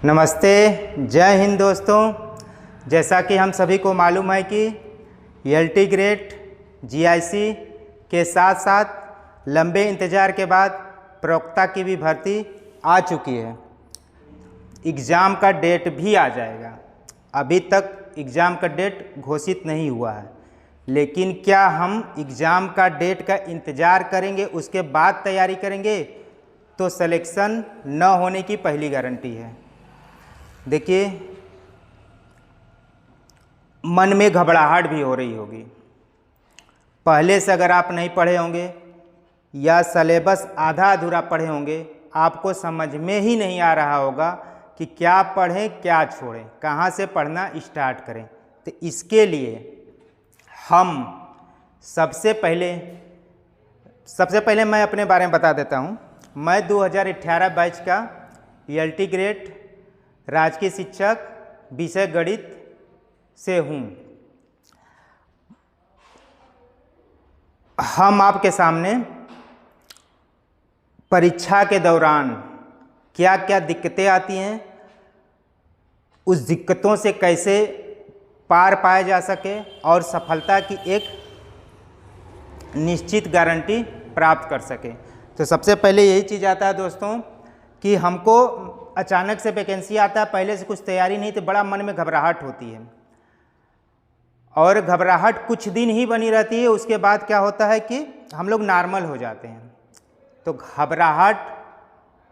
नमस्ते, जय हिंद दोस्तों। जैसा कि हम सभी को मालूम है कि LT ग्रेड GIC के साथ साथ लंबे इंतज़ार के बाद प्रवक्ता की भी भर्ती आ चुकी है। एग्ज़ाम का डेट भी आ जाएगा। अभी तक एग्ज़ाम का डेट घोषित नहीं हुआ है, लेकिन क्या हम एग्ज़ाम का डेट का इंतज़ार करेंगे उसके बाद तैयारी करेंगे तो सिलेक्शन न होने की पहली गारंटी है। देखिए, मन में घबराहट भी हो रही होगी। पहले से अगर आप नहीं पढ़े होंगे या सिलेबस आधा अधूरा पढ़े होंगे, आपको समझ में ही नहीं आ रहा होगा कि क्या पढ़ें क्या छोड़ें, कहाँ से पढ़ना स्टार्ट करें। तो इसके लिए हम सबसे पहले मैं अपने बारे में बता देता हूँ। मैं 2018 बैच का LT ग्रेड राजकीय शिक्षक विषय गणित से हूँ। हम आपके सामने परीक्षा के दौरान क्या क्या दिक्कतें आती हैं, उस दिक्कतों से कैसे पार पाया जा सके और सफलता की एक निश्चित गारंटी प्राप्त कर सके। तो सबसे पहले यही चीज़ आता है दोस्तों कि हमको अचानक से वैकेंसी आता है, पहले से कुछ तैयारी नहीं, तो बड़ा मन में घबराहट होती है और घबराहट कुछ दिन ही बनी रहती है। उसके बाद क्या होता है कि हम लोग नॉर्मल हो जाते हैं। तो घबराहट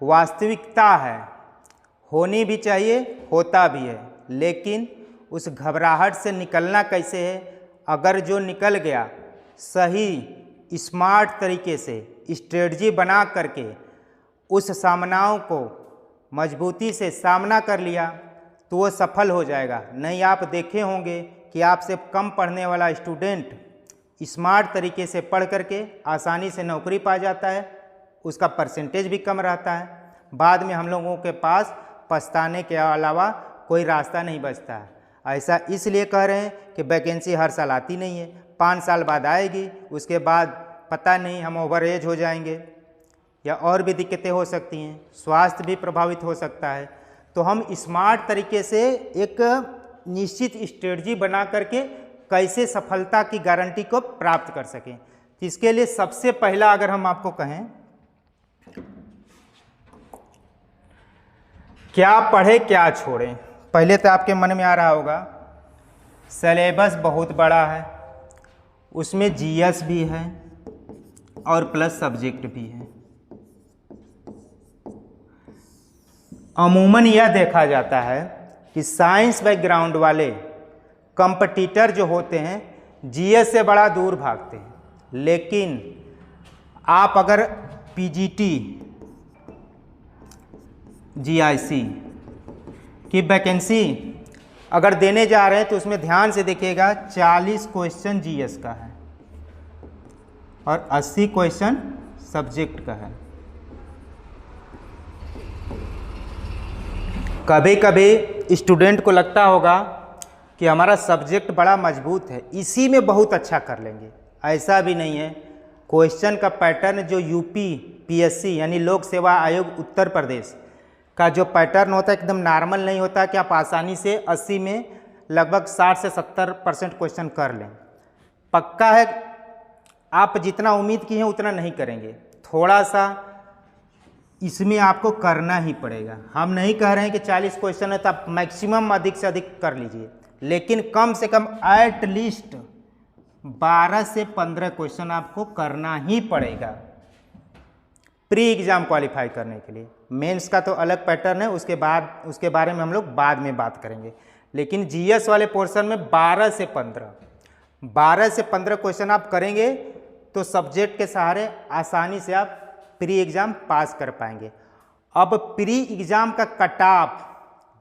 वास्तविकता है, होनी भी चाहिए, होता भी है, लेकिन उस घबराहट से निकलना कैसे है। अगर जो निकल गया सही स्मार्ट तरीके से स्ट्रेटजी बना करके उस सामनाओं को मजबूती से सामना कर लिया तो वो सफल हो जाएगा। नहीं, आप देखे होंगे कि आपसे कम पढ़ने वाला स्टूडेंट स्मार्ट तरीके से पढ़ करके आसानी से नौकरी पा जाता है, उसका परसेंटेज भी कम रहता है। बाद में हम लोगों के पास पछताने के अलावा कोई रास्ता नहीं बचता है। ऐसा इसलिए कह रहे हैं कि वैकेंसी हर साल आती नहीं है, 5 साल बाद आएगी, उसके बाद पता नहीं हम ओवर एज हो जाएंगे या और भी दिक्कतें हो सकती हैं, स्वास्थ्य भी प्रभावित हो सकता है। तो हम स्मार्ट तरीके से एक निश्चित स्ट्रेटजी बना करके कैसे सफलता की गारंटी को प्राप्त कर सकें। इसके लिए सबसे पहला अगर हम आपको कहें क्या पढ़े क्या छोड़ें, पहले तो आपके मन में आ रहा होगा सिलेबस बहुत बड़ा है, उसमें GS भी है और प्लस सब्जेक्ट भी है। अमूमन यह देखा जाता है कि साइंस बैकग्राउंड वाले कंपटीटर जो होते हैं GS से बड़ा दूर भागते हैं। लेकिन आप अगर PGT GIC की वैकेंसी अगर देने जा रहे हैं तो उसमें ध्यान से देखिएगा 40 क्वेश्चन GS का है और 80 क्वेश्चन सब्जेक्ट का है। कभी कभी स्टूडेंट को लगता होगा कि हमारा सब्जेक्ट बड़ा मजबूत है, इसी में बहुत अच्छा कर लेंगे। ऐसा भी नहीं है। क्वेश्चन का पैटर्न जो UP PSC यानी लोक सेवा आयोग उत्तर प्रदेश का जो पैटर्न होता है एकदम नॉर्मल नहीं होता कि आप आसानी से 80 में लगभग 60 से 70% क्वेश्चन कर लें। पक्का है आप जितना उम्मीद की हैं उतना नहीं करेंगे, थोड़ा सा इसमें आपको करना ही पड़ेगा। हम नहीं कह रहे हैं कि 40 क्वेश्चन है तो आप मैक्सिमम अधिक से अधिक कर लीजिए, लेकिन कम से कम एट लीस्ट 12 से 15 क्वेश्चन आपको करना ही पड़ेगा प्री एग्ज़ाम क्वालिफाई करने के लिए। मेंस का तो अलग पैटर्न है, उसके बारे में हम लोग बाद में बात करेंगे। लेकिन GS वाले पोर्शन में 12 से 15 क्वेश्चन आप करेंगे तो सब्जेक्ट के सहारे आसानी से आप प्री एग्ज़ाम पास कर पाएंगे। अब प्री एग्ज़ाम का कट ऑफ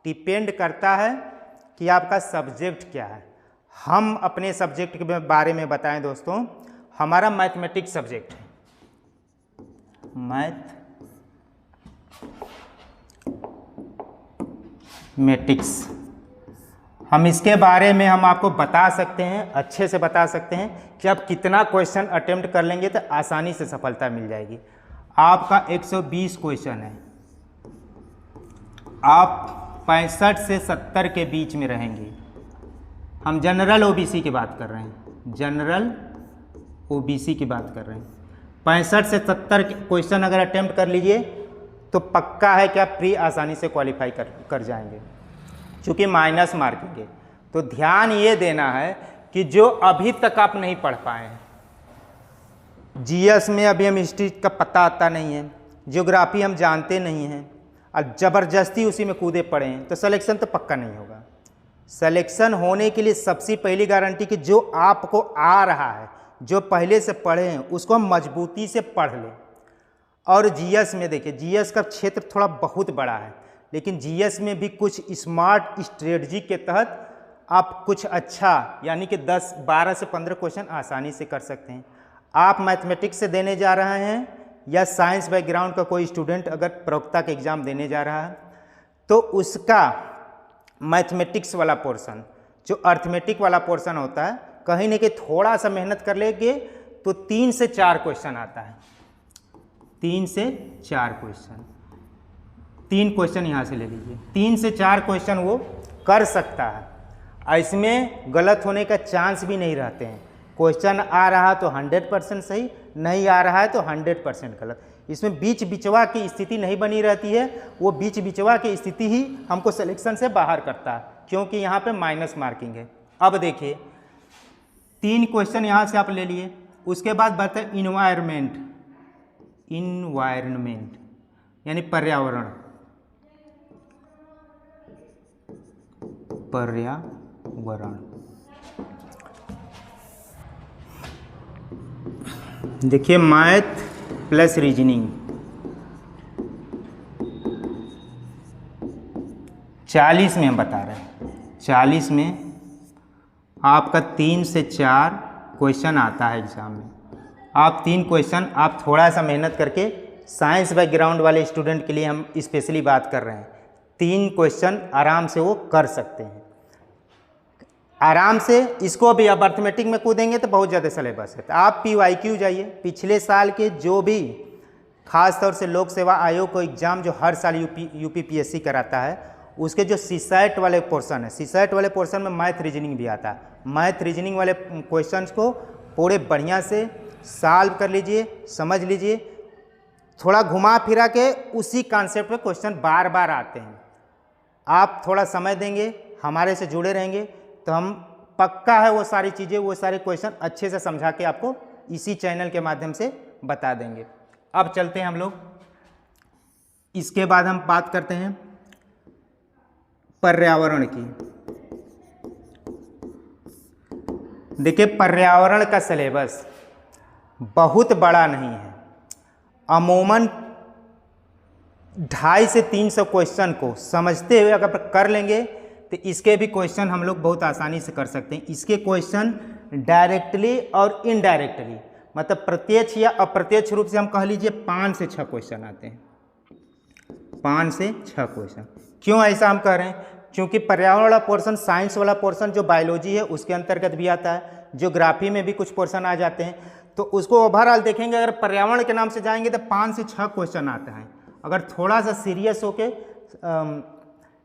डिपेंड करता है कि आपका सब्जेक्ट क्या है। हम अपने सब्जेक्ट के बारे में बताएं दोस्तों, हमारा मैथमेटिक्स सब्जेक्ट है, मैथमेटिक्स। हम इसके बारे में हम आपको बता सकते हैं, अच्छे से बता सकते हैं कि आप कितना क्वेश्चन अटेम्प्ट कर लेंगे तो आसानी से सफलता मिल जाएगी। आपका 120 क्वेश्चन है, आप 65 से 70 के बीच में रहेंगे। हम जनरल ओबीसी की बात कर रहे हैं, जनरल ओबीसी की बात कर रहे हैं। 65 से 70 क्वेश्चन अगर अटेम्प्ट कर लीजिए तो पक्का है कि आप प्री आसानी से क्वालिफाई कर जाएंगे, क्योंकि माइनस मार्किंग है। तो ध्यान ये देना है कि जो अभी तक आप नहीं पढ़ पाए हैं, जीएस में अभी हम हिस्ट्री का पता आता नहीं है, ज्योग्राफी हम जानते नहीं हैं और ज़बरदस्ती उसी में कूदे पड़े हैं, तो सिलेक्शन तो पक्का नहीं होगा। सिलेक्शन होने के लिए सबसे पहली गारंटी कि जो आपको आ रहा है, जो पहले से पढ़े हैं, उसको हम मजबूती से पढ़ लें। और जीएस में देखिए, जीएस का क्षेत्र थोड़ा बहुत बड़ा है, लेकिन जीएस में भी कुछ स्मार्ट स्ट्रेटजी के तहत आप कुछ अच्छा यानी कि 10, 12 से 15 क्वेश्चन आसानी से कर सकते हैं। आप मैथमेटिक्स से देने जा रहे हैं या साइंस बैकग्राउंड का कोई स्टूडेंट अगर प्रवक्ता का एग्ज़ाम देने जा रहा है, तो उसका मैथमेटिक्स वाला पोर्शन, जो अर्थमेटिक वाला पोर्शन होता है, कहीं ना कहीं थोड़ा सा मेहनत कर लेंगे तो 3 से 4 क्वेश्चन आता है। 3 से 4 क्वेश्चन, 3 क्वेश्चन यहाँ से ले लीजिए, 3 से 4 क्वेश्चन वो कर सकता है। इसमें गलत होने का चांस भी नहीं रहते हैं। क्वेश्चन आ रहा तो 100% सही, नहीं आ रहा है तो 100% गलत। इसमें बीच बिचवा की स्थिति नहीं बनी रहती है। वो बीच बिचवा की स्थिति ही हमको सिलेक्शन से बाहर करता है, क्योंकि यहाँ पे माइनस मार्किंग है। अब देखिए 3 क्वेश्चन यहाँ से आप ले लिए, उसके बाद बात है इन्वायरमेंट, इन्वायरमेंट यानी पर्यावरण, पर्यावरण। देखिए मैथ प्लस रीजनिंग 40 में हम बता रहे हैं, 40 में आपका 3 से 4 क्वेश्चन आता है एग्ज़ाम में। आप 3 क्वेश्चन आप थोड़ा सा मेहनत करके, साइंस बैकग्राउंड वाले स्टूडेंट के लिए हम स्पेशली बात कर रहे हैं, 3 क्वेश्चन आराम से वो कर सकते हैं आराम से। इसको भी आप अर्थमेटिक में कूदेंगे तो बहुत ज़्यादा सिलेबस है। तो आप PYQ जाइए, पिछले साल के जो भी खास तौर से लोक सेवा आयोग को एग्ज़ाम जो हर साल यूपीपीएससी कराता है, उसके जो सीसैट वाले पोर्शन है, सीसैट वाले पोर्शन में मैथ रीजनिंग भी आता है। मैथ रीजनिंग वाले क्वेश्चंस को पूरे बढ़िया से सॉल्व कर लीजिए, समझ लीजिए, थोड़ा घुमा फिरा के उसी कॉन्सेप्ट पे क्वेश्चन बार बार आते हैं। आप थोड़ा समय देंगे, हमारे से जुड़े रहेंगे, तो हम पक्का है वो सारी चीज़ें, वो सारे क्वेश्चन अच्छे से समझा के आपको इसी चैनल के माध्यम से बता देंगे। अब चलते हैं हम लोग, इसके बाद हम बात करते हैं पर्यावरण की। देखिए पर्यावरण का सिलेबस बहुत बड़ा नहीं है, अमूमन 250 से 300 क्वेश्चन को समझते हुए अगर कर लेंगे तो इसके भी क्वेश्चन हम लोग बहुत आसानी से कर सकते हैं। इसके क्वेश्चन डायरेक्टली और इनडायरेक्टली, मतलब प्रत्यक्ष या अप्रत्यक्ष रूप से हम कह लीजिए 5 से 6 क्वेश्चन आते हैं, 5 से 6 क्वेश्चन। क्यों ऐसा हम कह रहे हैं? क्योंकि पर्यावरण वाला पोर्शन, साइंस वाला पोर्शन जो बायोलॉजी है उसके अंतर्गत भी आता है, ज्योग्राफी में भी कुछ पोर्शन आ जाते हैं। तो उसको ओवरऑल देखेंगे, अगर पर्यावरण के नाम से जाएंगे तो 5 से 6 क्वेश्चन आते हैं। अगर थोड़ा सा सीरियस होके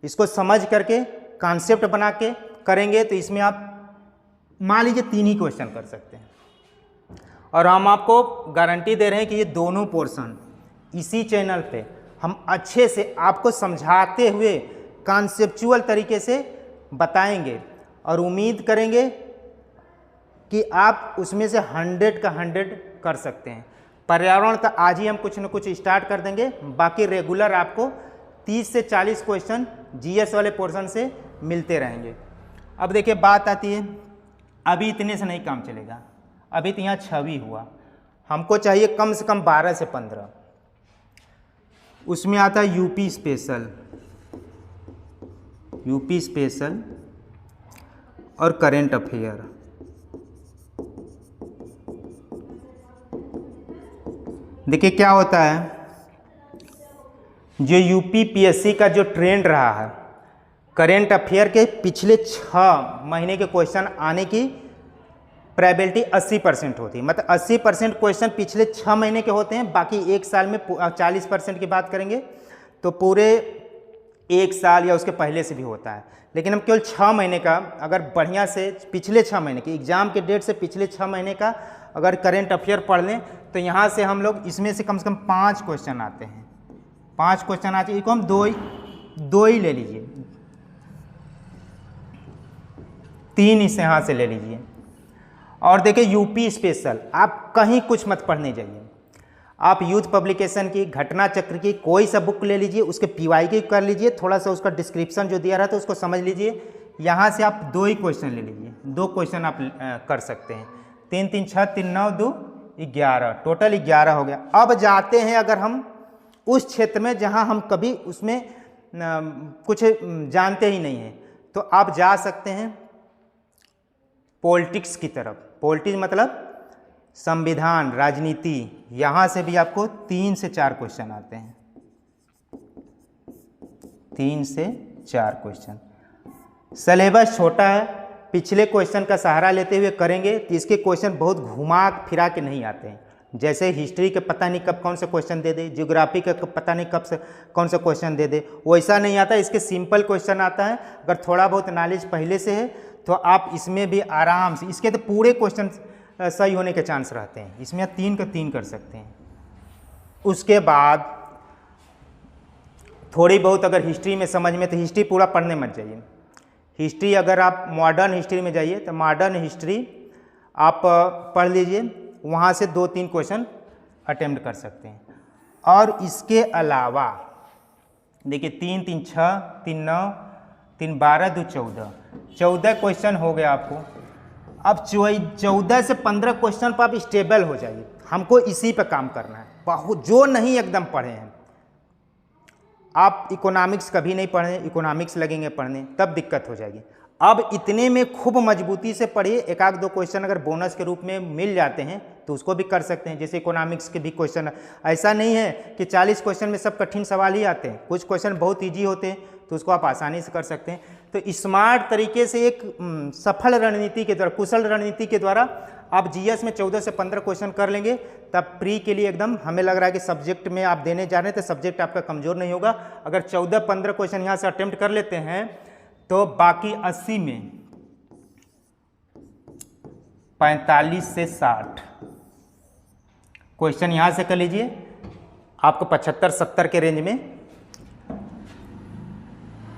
इसको समझ करके कॉन्सेप्ट बना के करेंगे तो इसमें आप मान लीजिए 3 ही क्वेश्चन कर सकते हैं। और हम आपको गारंटी दे रहे हैं कि ये दोनों पोर्शन इसी चैनल पे हम अच्छे से आपको समझाते हुए कॉन्सेप्चुअल तरीके से बताएंगे, और उम्मीद करेंगे कि आप उसमें से 100 का 100 कर सकते हैं। पर्यावरण तो आज ही हम कुछ न कुछ स्टार्ट कर देंगे, बाकी रेगुलर आपको 30 से 40 क्वेश्चन जीएस वाले पोर्शन से मिलते रहेंगे। अब देखिए बात आती है, अभी इतने से नहीं काम चलेगा, अभी तो यहाँ 6 हुआ, हमको चाहिए कम से कम 12 से 15। उसमें आता है यूपी स्पेशल, यूपी स्पेशल और करेंट अफेयर। देखिए क्या होता है, जो यूपीपीएससी का जो ट्रेंड रहा है, करेंट अफेयर के पिछले 6 महीने के क्वेश्चन आने की प्रोबेबिलिटी 80% होती है। मतलब 80% क्वेश्चन पिछले 6 महीने के होते हैं, बाकी एक साल में 40% की बात करेंगे तो पूरे 1 साल या उसके पहले से भी होता है, लेकिन हम केवल 6 महीने का अगर बढ़िया से पिछले 6 महीने के एग्ज़ाम के डेट से पिछले 6 महीने का अगर करेंट अफेयर पढ़ लें तो यहाँ से हम लोग इसमें से कम 5 क्वेश्चन आते हैं। 5 क्वेश्चन आते हैं, इसको हम दो ही ले लीजिए, 3 इस यहाँ से ले लीजिए। और देखिए यूपी स्पेशल, आप कहीं कुछ मत पढ़ने जाइए, आप यूथ पब्लिकेशन की, घटना चक्र की कोई सा बुक ले लीजिए, उसके पीवाई की कर लीजिए, थोड़ा सा उसका डिस्क्रिप्शन जो दिया रहता है उसको समझ लीजिए। यहाँ से आप 2 ही क्वेश्चन ले लीजिए, 2 क्वेश्चन आप कर सकते हैं। 3 3 6 3 9 2 11, टोटल 11 हो गया। अब जाते हैं अगर हम उस क्षेत्र में जहाँ हम कभी उसमें कुछ जानते ही नहीं हैं, तो आप जा सकते हैं पॉलिटिक्स की तरफ। पॉलिटिक्स मतलब संविधान, राजनीति, यहाँ से भी आपको 3 से 4 क्वेश्चन आते हैं, 3 से 4 क्वेश्चन। सिलेबस छोटा है, पिछले क्वेश्चन का सहारा लेते हुए करेंगे तो इसके क्वेश्चन बहुत घुमा फिरा के नहीं आते हैं। जैसे हिस्ट्री के पता नहीं कब कौन सा क्वेश्चन दे दे, ज्योग्राफी का पता नहीं कब से कौन सा क्वेश्चन दे दे, वैसा नहीं आता। इसके सिंपल क्वेश्चन आता है। अगर थोड़ा बहुत नॉलेज पहले से है तो आप इसमें भी आराम से, इसके तो पूरे क्वेश्चन सही होने के चांस रहते हैं, इसमें 3 का 3 कर सकते हैं। उसके बाद थोड़ी बहुत अगर हिस्ट्री में समझ में, तो हिस्ट्री पूरा पढ़ने मत जाइए। हिस्ट्री अगर आप मॉडर्न हिस्ट्री में जाइए तो मॉडर्न हिस्ट्री आप पढ़ लीजिए, वहाँ से 2-3 क्वेश्चन अटेम्प्ट कर सकते हैं। और इसके अलावा देखिए 3 3 6 3 9 3 12 2 14 क्वेश्चन हो गया आपको। अब 14 से 15 क्वेश्चन पर आप स्टेबल हो जाइए, हमको इसी पे काम करना है। बहुत जो नहीं एकदम पढ़े हैं, आप इकोनॉमिक्स कभी नहीं पढ़े, इकोनॉमिक्स लगेंगे पढ़ने तब दिक्कत हो जाएगी। अब इतने में खूब मजबूती से पढ़िए, 1-2 क्वेश्चन अगर बोनस के रूप में मिल जाते हैं तो उसको भी कर सकते हैं। जैसे इकोनॉमिक्स के भी क्वेश्चन, ऐसा नहीं है कि 40 क्वेश्चन में सब कठिन सवाल ही आते हैं, कुछ क्वेश्चन बहुत ईजी होते हैं तो उसको आप आसानी से कर सकते हैं। तो स्मार्ट तरीके से एक सफल रणनीति के द्वारा, कुशल रणनीति के द्वारा आप जीएस में 14 से 15 क्वेश्चन कर लेंगे, तब प्री के लिए एकदम हमें लग रहा है कि सब्जेक्ट में आप देने जा रहे हैं तो सब्जेक्ट आपका कमज़ोर नहीं होगा। अगर 14-15 क्वेश्चन यहाँ से अटेम्प्ट कर लेते हैं तो बाकी 80 में 45 से 60 क्वेश्चन यहाँ से कर लीजिए, आपको 75-70 के रेंज में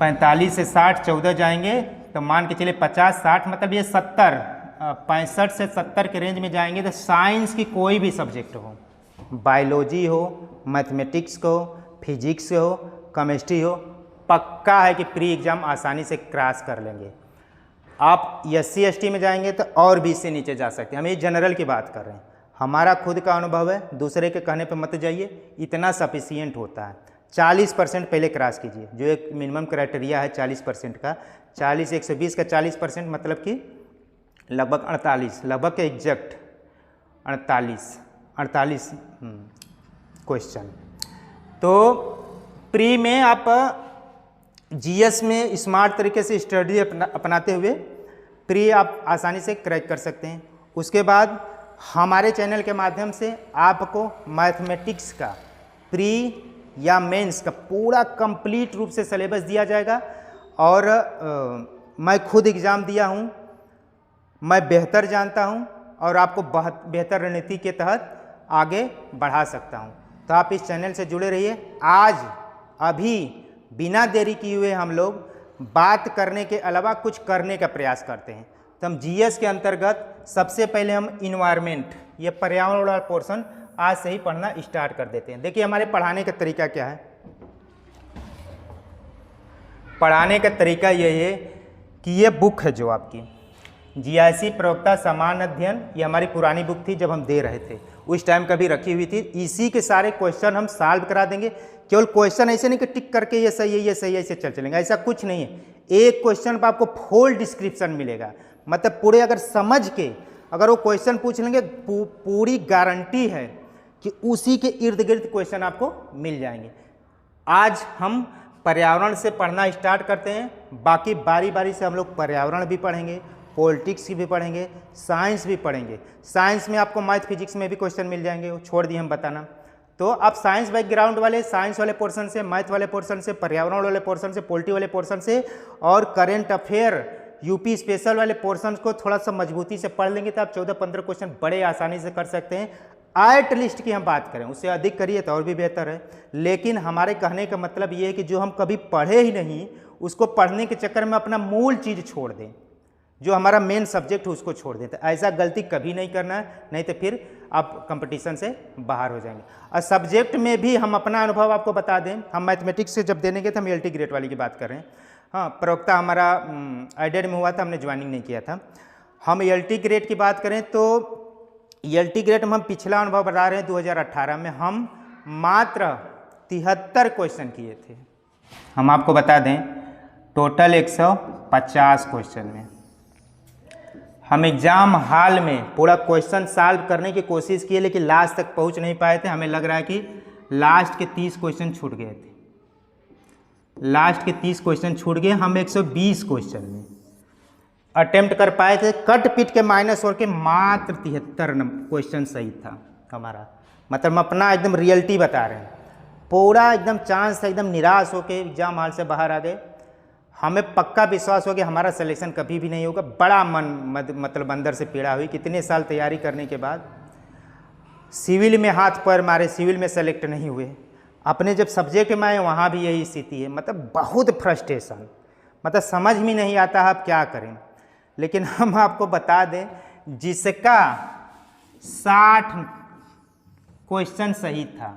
45 से 60 14 जाएंगे तो मान के चलिए 50-60 मतलब ये 70 65 से 70 के रेंज में जाएंगे। तो साइंस की कोई भी सब्जेक्ट हो, बायोलॉजी हो, मैथमेटिक्स हो, फिजिक्स हो, केमिस्ट्री हो, पक्का है कि प्री एग्ज़ाम आसानी से क्रॉस कर लेंगे। आप SC ST में जाएंगे तो और भी इससे नीचे जा सकते हैं। हम ये जनरल की बात कर रहे हैं, हमारा खुद का अनुभव है, दूसरे के कहने पे मत जाइए, इतना सफिशियंट होता है। 40% पहले क्रॉस कीजिए, जो एक मिनिमम क्राइटेरिया है 40% का। 40 120 का 40% मतलब कि लगभग 48, लगभग के एग्जैक्ट 48 क्वेश्चन। तो प्री में आप जीएस में स्मार्ट तरीके से स्टडी अपनाते हुए प्री आप आसानी से क्रैक कर सकते हैं। उसके बाद हमारे चैनल के माध्यम से आपको मैथमेटिक्स का प्री या मेंस का पूरा कंप्लीट रूप से सिलेबस दिया जाएगा। और मैं खुद एग्ज़ाम दिया हूँ, मैं बेहतर जानता हूँ और आपको बेहतर रणनीति के तहत आगे बढ़ा सकता हूँ। तो आप इस चैनल से जुड़े रहिए। आज अभी बिना देरी किए हुए हम लोग बात करने के अलावा कुछ करने का प्रयास करते हैं। तो हम जीएस के अंतर्गत सबसे पहले हम इन्वायरमेंट, ये पर्यावरण वाला पोर्शन आज से ही पढ़ना स्टार्ट कर देते हैं। देखिए हमारे पढ़ाने का तरीका क्या है। पढ़ाने का तरीका ये है कि ये बुक है जो आपकी जीआईसी प्रवक्ता समान अध्ययन, ये हमारी पुरानी बुक थी जब हम दे रहे थे, उस टाइम कभी रखी हुई थी। इसी के सारे क्वेश्चन हम सॉल्व करा देंगे। केवल क्वेश्चन ऐसे नहीं कि टिक करके ये सही है ये सही है ऐसे चलेंगे, ऐसा कुछ नहीं है। एक क्वेश्चन पर आपको फुल डिस्क्रिप्शन मिलेगा, मतलब पूरे अगर समझ के अगर वो क्वेश्चन पूछ लेंगे पूरी गारंटी है कि उसी के इर्द गिर्द क्वेश्चन आपको मिल जाएंगे। आज हम पर्यावरण से पढ़ना स्टार्ट करते हैं, बाकी बारी बारी से हम लोग पर्यावरण भी पढ़ेंगे, पॉलिटिक्स भी पढ़ेंगे, साइंस भी पढ़ेंगे। साइंस में आपको मैथ फिजिक्स में भी क्वेश्चन मिल जाएंगे, वो छोड़ दिए हम बताना। तो आप साइंस बैकग्राउंड वाले, साइंस वाले पोर्शन से, मैथ वाले पोर्शन से, पर्यावरण वाले पोर्शन से, पॉलिटी वाले पोर्शन से और करेंट अफेयर यूपी स्पेशल वाले पोर्शन को थोड़ा सा मजबूती से पढ़ लेंगे तो आप 14-15 क्वेश्चन बड़े आसानी से कर सकते हैं। एट लिस्ट की हम बात करें, उससे अधिक करिए तो और भी बेहतर है, लेकिन हमारे कहने का मतलब ये है कि जो हम कभी पढ़े ही नहीं उसको पढ़ने के चक्कर में अपना मूल चीज़ छोड़ दें, जो हमारा मेन सब्जेक्ट है उसको छोड़ दें। तो ऐसा गलती कभी नहीं करना है, नहीं तो फिर आप कंपटीशन से बाहर हो जाएंगे। और सब्जेक्ट में भी हम अपना अनुभव आपको बता दें, हम मैथमेटिक्स से जब देने गए थे हम एलटी ग्रेड वाली की बात कर रहे हैं। हाँ, प्रवक्ता हमारा आईडेड में हुआ था, हमने ज्वाइनिंग नहीं किया था। हम एलटी ग्रेड की बात करें तो एलटी ग्रेड में हम पिछला अनुभव बता रहे हैं 2018 में हम मात्र 73 क्वेश्चन किए थे। हम आपको बता दें टोटल 150 क्वेश्चन में हम एग्ज़ाम हॉल में पूरा क्वेश्चन सॉल्व करने की कोशिश किए, लेकिन लास्ट तक पहुंच नहीं पाए थे। हमें लग रहा है कि लास्ट के 30 क्वेश्चन छूट गए थे, लास्ट के 30 क्वेश्चन छूट गए। हम 120 क्वेश्चन में अटेम्प्ट कर पाए थे, कट पिट के माइनस होकर मात्र 73 क्वेश्चन सही था हमारा। मतलब हम अपना एकदम रियलिटी बता रहे हैं, पूरा एकदम चांस था, एकदम निराश होकर एग्जाम हॉल से बाहर आ गए। हमें पक्का विश्वास हो कि हमारा सिलेक्शन कभी भी नहीं होगा। बड़ा मतलब अंदर से पीड़ा हुई, कितने साल तैयारी करने के बाद सिविल में हाथ पैर मारे, सिविल में सेलेक्ट नहीं हुए। अपने जब सब्जेक्ट में आए वहाँ भी यही स्थिति है, मतलब बहुत फ्रस्ट्रेशन, मतलब समझ में नहीं आता आप क्या करें। लेकिन हम आपको बता दें जिसका 60 क्वेश्चन सही था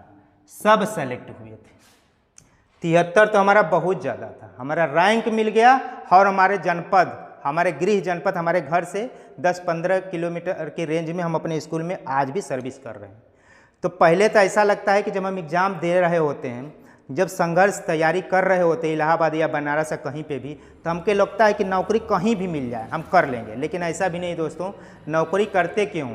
सब सेलेक्ट हुए थे। 73 तो हमारा बहुत ज़्यादा था, हमारा रैंक मिल गया और हमारे जनपद, हमारे गृह जनपद, हमारे घर से 10-15 किलोमीटर के रेंज में हम अपने स्कूल में आज भी सर्विस कर रहे हैं। तो पहले तो ऐसा लगता है कि जब हम एग्ज़ाम दे रहे होते हैं, जब संघर्ष तैयारी कर रहे होते हैं इलाहाबाद या बनारस या कहीं पे भी, तो हमको लगता है कि नौकरी कहीं भी मिल जाए हम कर लेंगे। लेकिन ऐसा भी नहीं दोस्तों। नौकरी करते क्यों?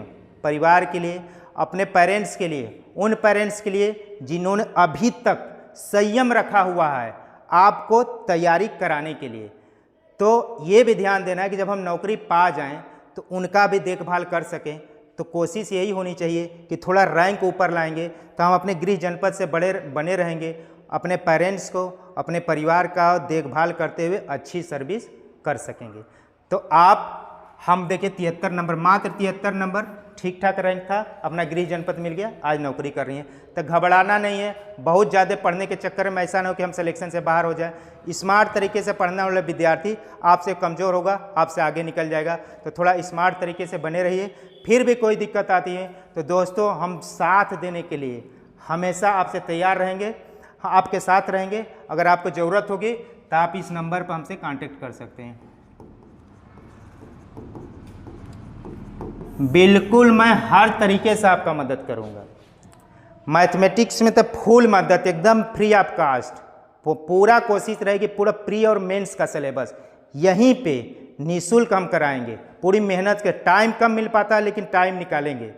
परिवार के लिए, अपने पेरेंट्स के लिए, उन पेरेंट्स के लिए जिन्होंने अभी तक संयम रखा हुआ है आपको तैयारी कराने के लिए। तो ये भी ध्यान देना है कि जब हम नौकरी पा जाएं तो उनका भी देखभाल कर सकें। तो कोशिश यही होनी चाहिए कि थोड़ा रैंक ऊपर लाएंगे तो हम अपने गृह जनपद से बने रहेंगे, अपने पेरेंट्स को, अपने परिवार का देखभाल करते हुए अच्छी सर्विस कर सकेंगे। तो आप हम देखें 73 नंबर, मात्र 73 नंबर, ठीक ठाक रैंक था, अपना गृह जनपद मिल गया, आज नौकरी कर रही हैं। तो घबराना नहीं है, बहुत ज़्यादा पढ़ने के चक्कर में ऐसा ना हो कि हम सिलेक्शन से बाहर हो जाए। स्मार्ट तरीके से पढ़ने वाला विद्यार्थी आपसे कमज़ोर होगा, आपसे आगे निकल जाएगा। तो थोड़ा स्मार्ट तरीके से बने रहिए। फिर भी कोई दिक्कत आती है तो दोस्तों हम साथ देने के लिए हमेशा आपसे तैयार रहेंगे, आपके साथ रहेंगे। अगर आपको ज़रूरत होगी तो आप इस नंबर पर हमसे कांटेक्ट कर सकते हैं। बिल्कुल मैं हर तरीके से आपका मदद करूंगा। मैथमेटिक्स में तो फुल मदद, एकदम फ्री ऑफ कास्ट। पूरा कोशिश रहेगी, पूरा प्री और मेंस का सिलेबस यहीं पे निःशुल्क हम कराएंगे। पूरी मेहनत के, टाइम कम मिल पाता है लेकिन टाइम निकालेंगे।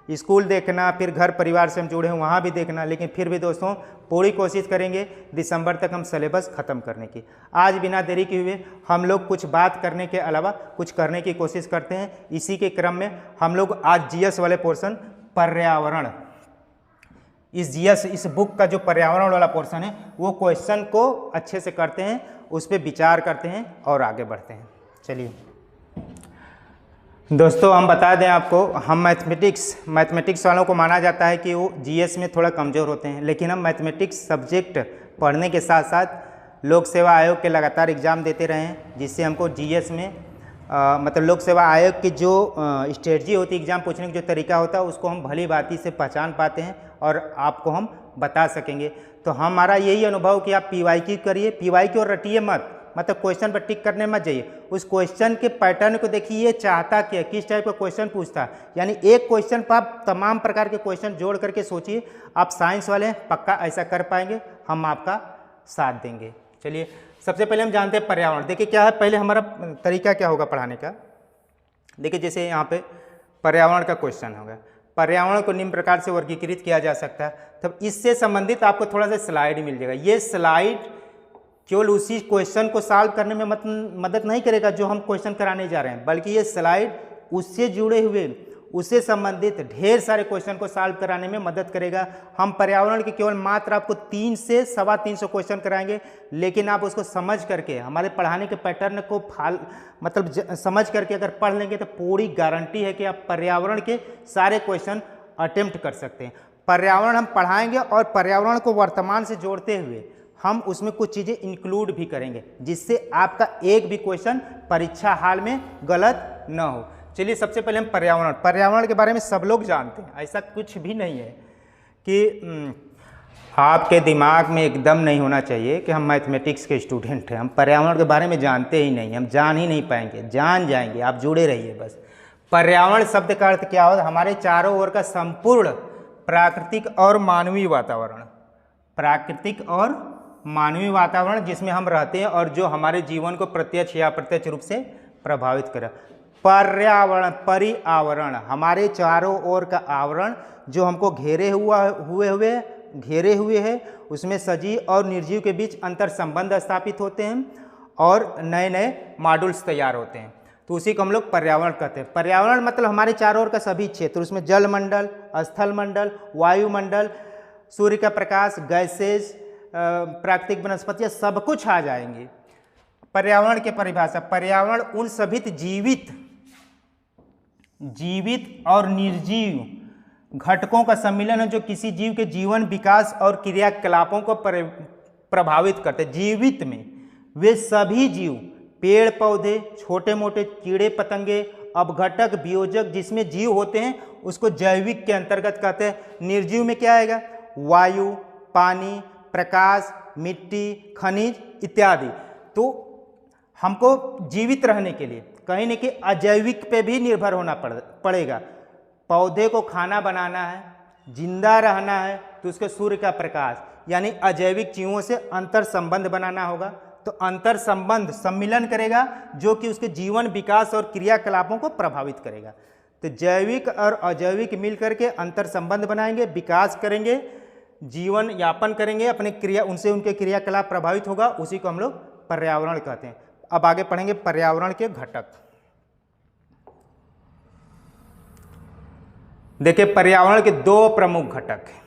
स्कूल देखना, फिर घर परिवार से हम जुड़े हैं वहाँ भी देखना, लेकिन फिर भी दोस्तों पूरी कोशिश करेंगे दिसंबर तक हम सिलेबस ख़त्म करने की। आज बिना देरी के हुए हम लोग कुछ बात करने के अलावा कुछ करने की कोशिश करते हैं। इसी के क्रम में हम लोग आज जीएस वाले पोर्शन पर्यावरण, इस बुक का जो पर्यावरण वाला पोर्शन है वो क्वेश्चन को अच्छे से करते हैं, उस पर विचार करते हैं और आगे बढ़ते हैं। चलिए दोस्तों, हम बता दें आपको, हम मैथमेटिक्स वालों को माना जाता है कि वो जीएस में थोड़ा कमज़ोर होते हैं, लेकिन हम मैथमेटिक्स सब्जेक्ट पढ़ने के साथ साथ लोक सेवा आयोग के लगातार एग्ज़ाम देते रहे हैं, जिससे हमको जीएस में मतलब लोक सेवा आयोग की जो स्ट्रेटजी होती है, एग्ज़ाम पूछने का जो तरीका होता है, उसको हम भली भांति से पहचान पाते हैं और आपको हम बता सकेंगे। तो हमारा यही अनुभव कि आप पीवाईक्यू करिए, पीवाईक्यू और रटिए मत, मतलब क्वेश्चन पर टिक करने मत जाइए। उस क्वेश्चन के पैटर्न को देखिए, ये चाहता क्या, किस टाइप का क्वेश्चन पूछता है। यानी एक क्वेश्चन पर आप तमाम प्रकार के क्वेश्चन जोड़ करके सोचिए। आप साइंस वाले हैं, पक्का ऐसा कर पाएंगे, हम आपका साथ देंगे। चलिए सबसे पहले हम जानते हैं पर्यावरण। देखिए क्या है, पहले हमारा तरीका क्या होगा पढ़ाने का। देखिए जैसे यहाँ पे पर्यावरण का क्वेश्चन होगा, पर्यावरण को निम्न प्रकार से वर्गीकृत किया जा सकता है। तब इससे संबंधित आपको थोड़ा सा स्लाइड मिल जाएगा। ये स्लाइड केवल उसी क्वेश्चन को सॉल्व करने में मदद नहीं करेगा जो हम क्वेश्चन कराने जा रहे हैं, बल्कि ये स्लाइड उससे जुड़े हुए उससे संबंधित ढेर सारे क्वेश्चन को सॉल्व कराने में मदद करेगा। हम पर्यावरण के केवल मात्र आपको 3 से 350 क्वेश्चन कराएंगे, लेकिन आप उसको समझ करके हमारे पढ़ाने के पैटर्न को समझ करके अगर पढ़ लेंगे तो पूरी गारंटी है कि आप पर्यावरण के सारे क्वेश्चन अटेम्प्ट कर सकते हैं। पर्यावरण हम पढ़ाएंगे और पर्यावरण को वर्तमान से जोड़ते हुए हम उसमें कुछ चीज़ें इंक्लूड भी करेंगे, जिससे आपका एक भी क्वेश्चन परीक्षा हाल में गलत न हो। चलिए सबसे पहले हम पर्यावरण के बारे में सब लोग जानते हैं, ऐसा कुछ भी नहीं है कि आपके दिमाग में एकदम नहीं होना चाहिए कि हम मैथमेटिक्स के स्टूडेंट हैं, हम पर्यावरण के बारे में जानते ही नहीं, हम जान ही नहीं पाएंगे, जान जाएंगे, आप जुड़े रहिए बस। पर्यावरण शब्द का अर्थ क्या होता है? हमारे चारों ओर का संपूर्ण प्राकृतिक और मानवीय वातावरण, प्राकृतिक और मानवीय वातावरण जिसमें हम रहते हैं और जो हमारे जीवन को प्रत्यक्ष या अप्रत्यक्ष रूप से प्रभावित करे। पर्यावरण हमारे चारों ओर का आवरण जो हमको घेरे हुए है, उसमें सजीव और निर्जीव के बीच अंतर संबंध स्थापित होते हैं और नए नए मॉड्यूल्स तैयार होते हैं, तो उसी को हम लोग पर्यावरण कहते हैं। पर्यावरण मतलब हमारे चारों ओर का सभी क्षेत्र, उसमें जल मंडल, स्थल मंडल, वायुमंडल, सूर्य का प्रकाश, गैसेज, प्राकृतिक वनस्पतियाँ सब कुछ आ जाएंगे। पर्यावरण की परिभाषा, पर्यावरण उन सभी जीवित और निर्जीव घटकों का सम्मिलन है जो किसी जीव के जीवन, विकास और क्रियाकलापों को प्रभावित करते हैं। जीवित में वे सभी जीव, पेड़ पौधे, छोटे मोटे कीड़े पतंगे, अपघटक, वियोजक जिसमें जीव होते हैं उसको जैविक के अंतर्गत कहते हैं। निर्जीव में क्या आएगा? वायु, पानी, प्रकाश, मिट्टी, खनिज इत्यादि। तो हमको जीवित रहने के लिए कहीं न कहीं अजैविक पे भी निर्भर होना पड़ेगा। पौधे को खाना बनाना है, जिंदा रहना है, तो उसके सूर्य का प्रकाश यानी अजैविक चीज़ों से अंतर संबंध बनाना होगा। तो अंतर संबंध सम्मिलन करेगा जो कि उसके जीवन, विकास और क्रियाकलापों को प्रभावित करेगा। तो जैविक और अजैविक मिलकर के अंतर संबंध बनाएंगे, विकास करेंगे, जीवन यापन करेंगे, उनसे उनके क्रियाकलाप प्रभावित होगा, उसी को हम लोग पर्यावरण कहते हैं। अब आगे पढ़ेंगे पर्यावरण के घटक। देखिए पर्यावरण के 2 प्रमुख घटक हैं।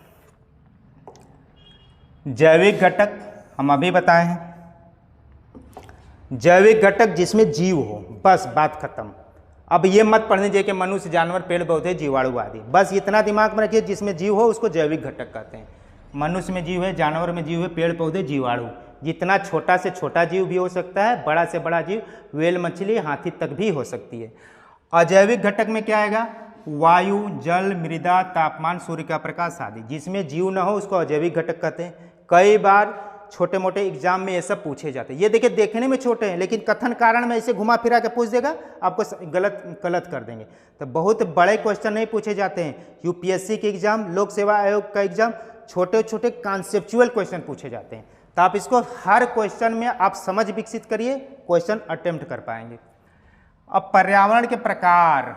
जैविक घटक हम अभी बताए हैं, जैविक घटक जिसमें जीव हो, बस बात खत्म। अब ये मत पढ़ने दीजिए कि मनुष्य, जानवर, पेड़ पौधे, जीवाणु आदि, बस इतना दिमाग में रखिए, जिसमें जीव हो उसको जैविक घटक कहते हैं। मनुष्य में जीव है, जानवर में जीव है, पेड़ पौधे, जीवाणु, जितना छोटा से छोटा जीव भी हो सकता है, बड़ा से बड़ा जीव, व्हेल, मछली, हाथी तक भी हो सकती है। अजैविक घटक में क्या आएगा? वायु, जल, मृदा, तापमान, सूर्य का प्रकाश आदि, जिसमें जीव न हो उसको अजैविक घटक कहते हैं। कई बार छोटे मोटे एग्जाम में ये सब पूछे जाते हैं। ये देखिए देखने में छोटे हैं, लेकिन कथन कारण में इसे घुमा फिरा के पूछ देगा, आपको गलत कर देंगे। तो बहुत बड़े क्वेश्चन नहीं पूछे जाते हैं। यूपीएससी के एग्जाम, लोक सेवा आयोग का एग्जाम, छोटे छोटे कॉन्सेप्चुअल क्वेश्चन पूछे जाते हैं। तो आप इसको हर क्वेश्चन में आप समझ विकसित करिए, क्वेश्चन अटेम्प्ट कर पाएंगे। अब पर्यावरण के प्रकार,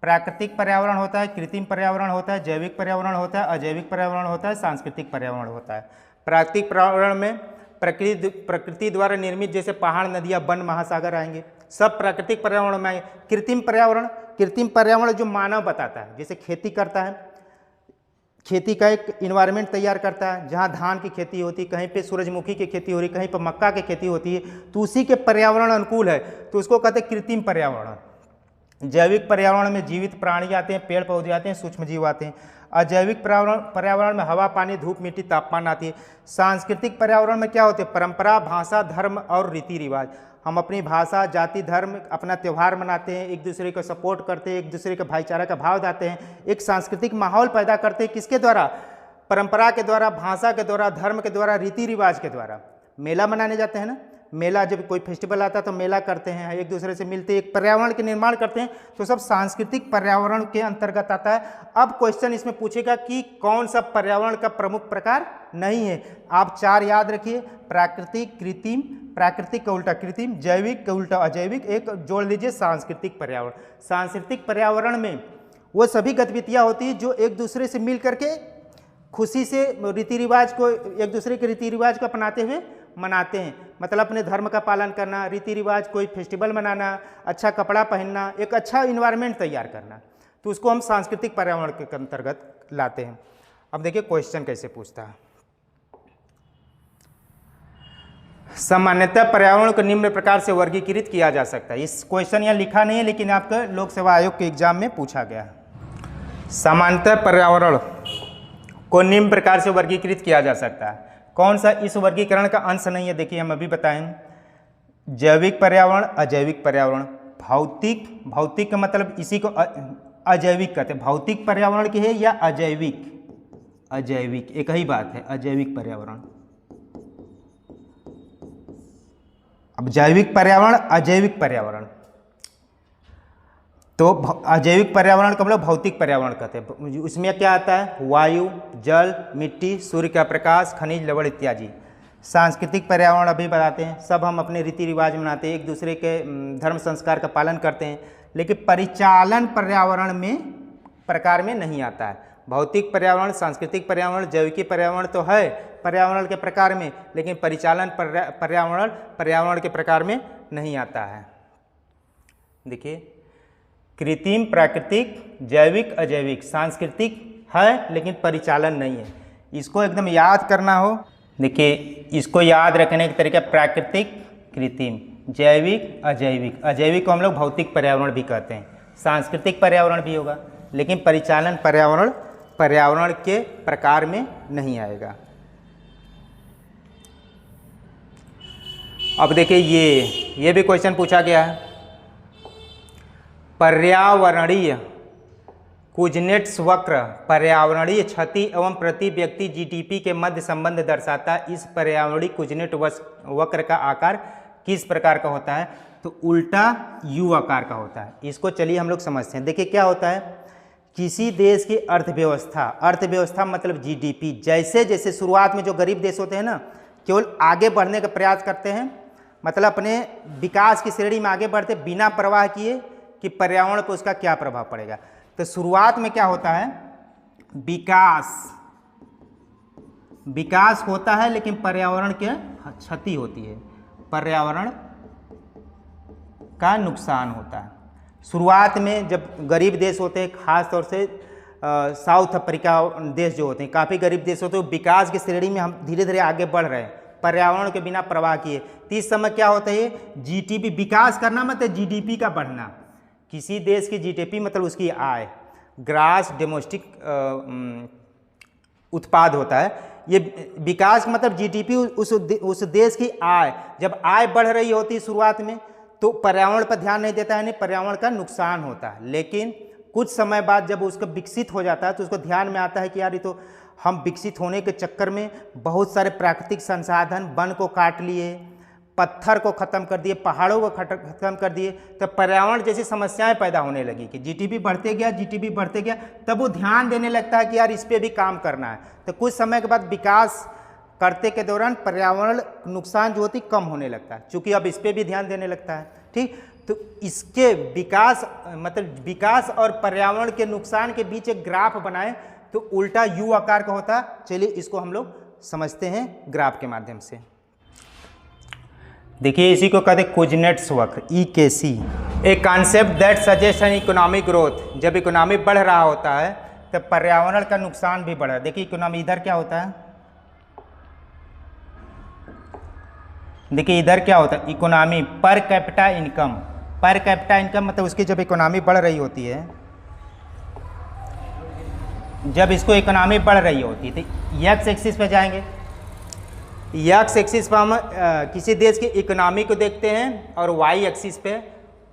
प्राकृतिक पर्यावरण होता है, कृत्रिम पर्यावरण होता है, जैविक पर्यावरण होता है, अजैविक पर्यावरण होता है, सांस्कृतिक पर्यावरण होता है। प्राकृतिक पर्यावरण में प्रकृति द्वारा निर्मित जैसे पहाड़, नदियाँ, वन, महासागर आएंगे, सब प्राकृतिक पर्यावरण में आएंगे। कृत्रिम पर्यावरण जो मानव बताता है, जैसे खेती करता है, खेती का एक इन्वायरमेंट तैयार करता है, जहाँ धान की खेती होती है, कहीं पे सूरजमुखी की खेती हो रही, कहीं पर मक्का की खेती होती है, तो उसी के पर्यावरण अनुकूल है, तो उसको कहते हैं कृत्रिम पर्यावरण। जैविक पर्यावरण में जीवित प्राणी आते हैं, पेड़ पौधे आते हैं, सूक्ष्म जीव आते हैं। अजैविक पर्यावरण में हवा, पानी, धूप, मिट्टी, तापमान आती है। सांस्कृतिक पर्यावरण में क्या होते हैं? परंपरा, भाषा, धर्म और रीति रिवाज। हम अपनी भाषा, जाति, धर्म, अपना त्यौहार मनाते हैं, एक दूसरे को सपोर्ट करते हैं, एक दूसरे का भाईचारा का भाव लाते हैं, एक सांस्कृतिक माहौल पैदा करते हैं। किसके द्वारा? परंपरा के द्वारा, भाषा के द्वारा, धर्म के द्वारा, रीति रिवाज के द्वारा। मेला मनाने जाते हैं ना, मेला, जब कोई फेस्टिवल आता है तो मेला करते हैं, एक दूसरे से मिलते हैं, एक पर्यावरण के निर्माण करते हैं, तो सब सांस्कृतिक पर्यावरण के अंतर्गत आता है। अब क्वेश्चन इसमें पूछेगा कि कौन सा पर्यावरण का प्रमुख प्रकार नहीं है। आप 4 याद रखिए, प्राकृतिक, कृत्रिम, प्राकृतिक का उल्टा कृत्रिम, जैविक का उल्टा अजैविक, एक जोड़ लीजिए सांस्कृतिक पर्यावरण। सांस्कृतिक पर्यावरण में वो सभी गतिविधियाँ होती हैं जो एक दूसरे से मिल करके खुशी से रीति रिवाज को, एक दूसरे के रीति रिवाज को अपनाते हुए मनाते हैं। मतलब अपने धर्म का पालन करना, रीति रिवाज, कोई फेस्टिवल मनाना, अच्छा कपड़ा पहनना, एक अच्छा इन्वायरमेंट तैयार करना, तो उसको हम सांस्कृतिक पर्यावरण के अंतर्गत लाते हैं। अब देखिए क्वेश्चन कैसे पूछता है। सामान्यतः पर्यावरण को निम्न प्रकार से वर्गीकृत किया जा सकता है। इस क्वेश्चन यहाँ लिखा नहीं है, लेकिन आपका लोक सेवा आयोग के एग्जाम में पूछा गया है। सामान्यतः पर्यावरण को निम्न प्रकार से वर्गीकृत किया जा सकता है। कौन सा इस वर्गीकरण का अंश नहीं है, देखिए हम अभी बताएं। जैविक पर्यावरण, अजैविक पर्यावरण, भौतिक का मतलब इसी को अजैविक कहते हैं। भौतिक पर्यावरण की है या अजैविक एक ही बात है, अजैविक पर्यावरण। अब जैविक पर्यावरण, अजैविक पर्यावरण, तो अजैविक पर्यावरण को हम लोग भौतिक पर्यावरण कहते हैं। उसमें क्या आता है? वायु, जल, मिट्टी, सूर्य का प्रकाश, खनिज, लवण इत्यादि। सांस्कृतिक पर्यावरण अभी बताते हैं, सब हम अपने रीति रिवाज मनाते हैं, एक दूसरे के धर्म संस्कार का पालन करते हैं, लेकिन परिचालन पर्यावरण में प्रकार में नहीं आता है। भौतिक पर्यावरण, सांस्कृतिक पर्यावरण, जैविकी पर्यावरण तो है पर्यावरण के प्रकार में, लेकिन परिचालन पर्यावरण के प्रकार में नहीं आता है। देखिए, कृत्रिम, प्राकृतिक, जैविक, अजैविक, सांस्कृतिक है लेकिन परिचालन नहीं है। इसको एकदम याद करना हो, देखिए इसको याद रखने के तरीका प्राकृतिक, कृत्रिम, जैविक, अजैविक। अजैविक को हम लोग भौतिक पर्यावरण भी कहते हैं, सांस्कृतिक पर्यावरण भी होगा, लेकिन परिचालन पर्यावरण के प्रकार में नहीं आएगा। अब देखिए ये भी क्वेश्चन पूछा गया है। पर्यावरणीय कुजनेट्स वक्र पर्यावरणीय क्षति एवं प्रति व्यक्ति जीडीपी के मध्य संबंध दर्शाता है। इस पर्यावरणीय कुजनेट वक्र का आकार किस प्रकार का होता है? तो उल्टा यू आकार का होता है। इसको चलिए हम लोग समझते हैं। देखिए क्या होता है, किसी देश की अर्थव्यवस्था मतलब जीडीपी, जैसे जैसे शुरुआत में जो गरीब देश होते हैं ना, केवल आगे बढ़ने का प्रयास करते हैं, मतलब अपने विकास की श्रेणी में आगे बढ़ते बिना परवाह किए कि पर्यावरण पर उसका क्या प्रभाव पड़ेगा। तो शुरुआत में क्या होता है, विकास होता है, लेकिन पर्यावरण की क्षति होती है, पर्यावरण का नुकसान होता है। शुरुआत में जब गरीब देश होते हैं, खास तौर से साउथ अफ्रीका देश जो होते हैं, काफ़ी गरीब देश होते हैं, विकास की श्रेणी में हम धीरे धीरे आगे बढ़ रहे हैं पर्यावरण के बिना परवाह किए। तो इस समय क्या होता है, जीडीपी, विकास करना मतलब जीडीपी का बढ़ना। किसी देश की जीडीपी मतलब उसकी आय, ग्रास डोमेस्टिक उत्पाद होता है। ये विकास मतलब जीडीपी उस देश की आय, जब आय बढ़ रही होती है शुरुआत में तो पर्यावरण पर ध्यान नहीं देता है, नहीं पर्यावरण का नुकसान होता है। लेकिन कुछ समय बाद जब उसका विकसित हो जाता है तो उसको ध्यान में आता है कि यार ये तो हम विकसित होने के चक्कर में बहुत सारे प्राकृतिक संसाधन, वन को काट लिए, पत्थर को ख़त्म कर दिए, पहाड़ों को ख़त्म कर दिए, तब पर्यावरण जैसी समस्याएं पैदा होने लगी कि जीडीपी बढ़ते गया, तब वो ध्यान देने लगता है कि यार इस पर भी काम करना है। तो कुछ समय के बाद विकास करते के दौरान पर्यावरण नुकसान जो होती कम होने लगता है, चूँकि अब इस पर भी ध्यान देने लगता है। ठीक, तो इसके विकास और पर्यावरण के नुकसान के बीच एक ग्राफ बनाए तो उल्टा यू आकार का होता। चलिए इसको हम लोग समझते हैं ग्राफ के माध्यम से। देखिए इसी को कहते हैं कुजनेट्स वक्र, EKC, a concept that suggest an economic growth. जब इकोनॉमी बढ़ रहा होता है तब पर्यावरण का नुकसान भी बढ़ रहा है। देखिए इकोनॉमी इधर क्या होता है, देखिए इधर क्या होता है, इकोनॉमी पर कैपिटा इनकम मतलब उसकी जब इकोनॉमी बढ़ रही होती है, जब इसको इकोनॉमी बढ़ रही होती है तो एक्स एक्सिस पे जाएंगे। एक्स एक्सिस पर हम किसी देश की इकोनॉमी को देखते हैं और वाई एक्सिस पे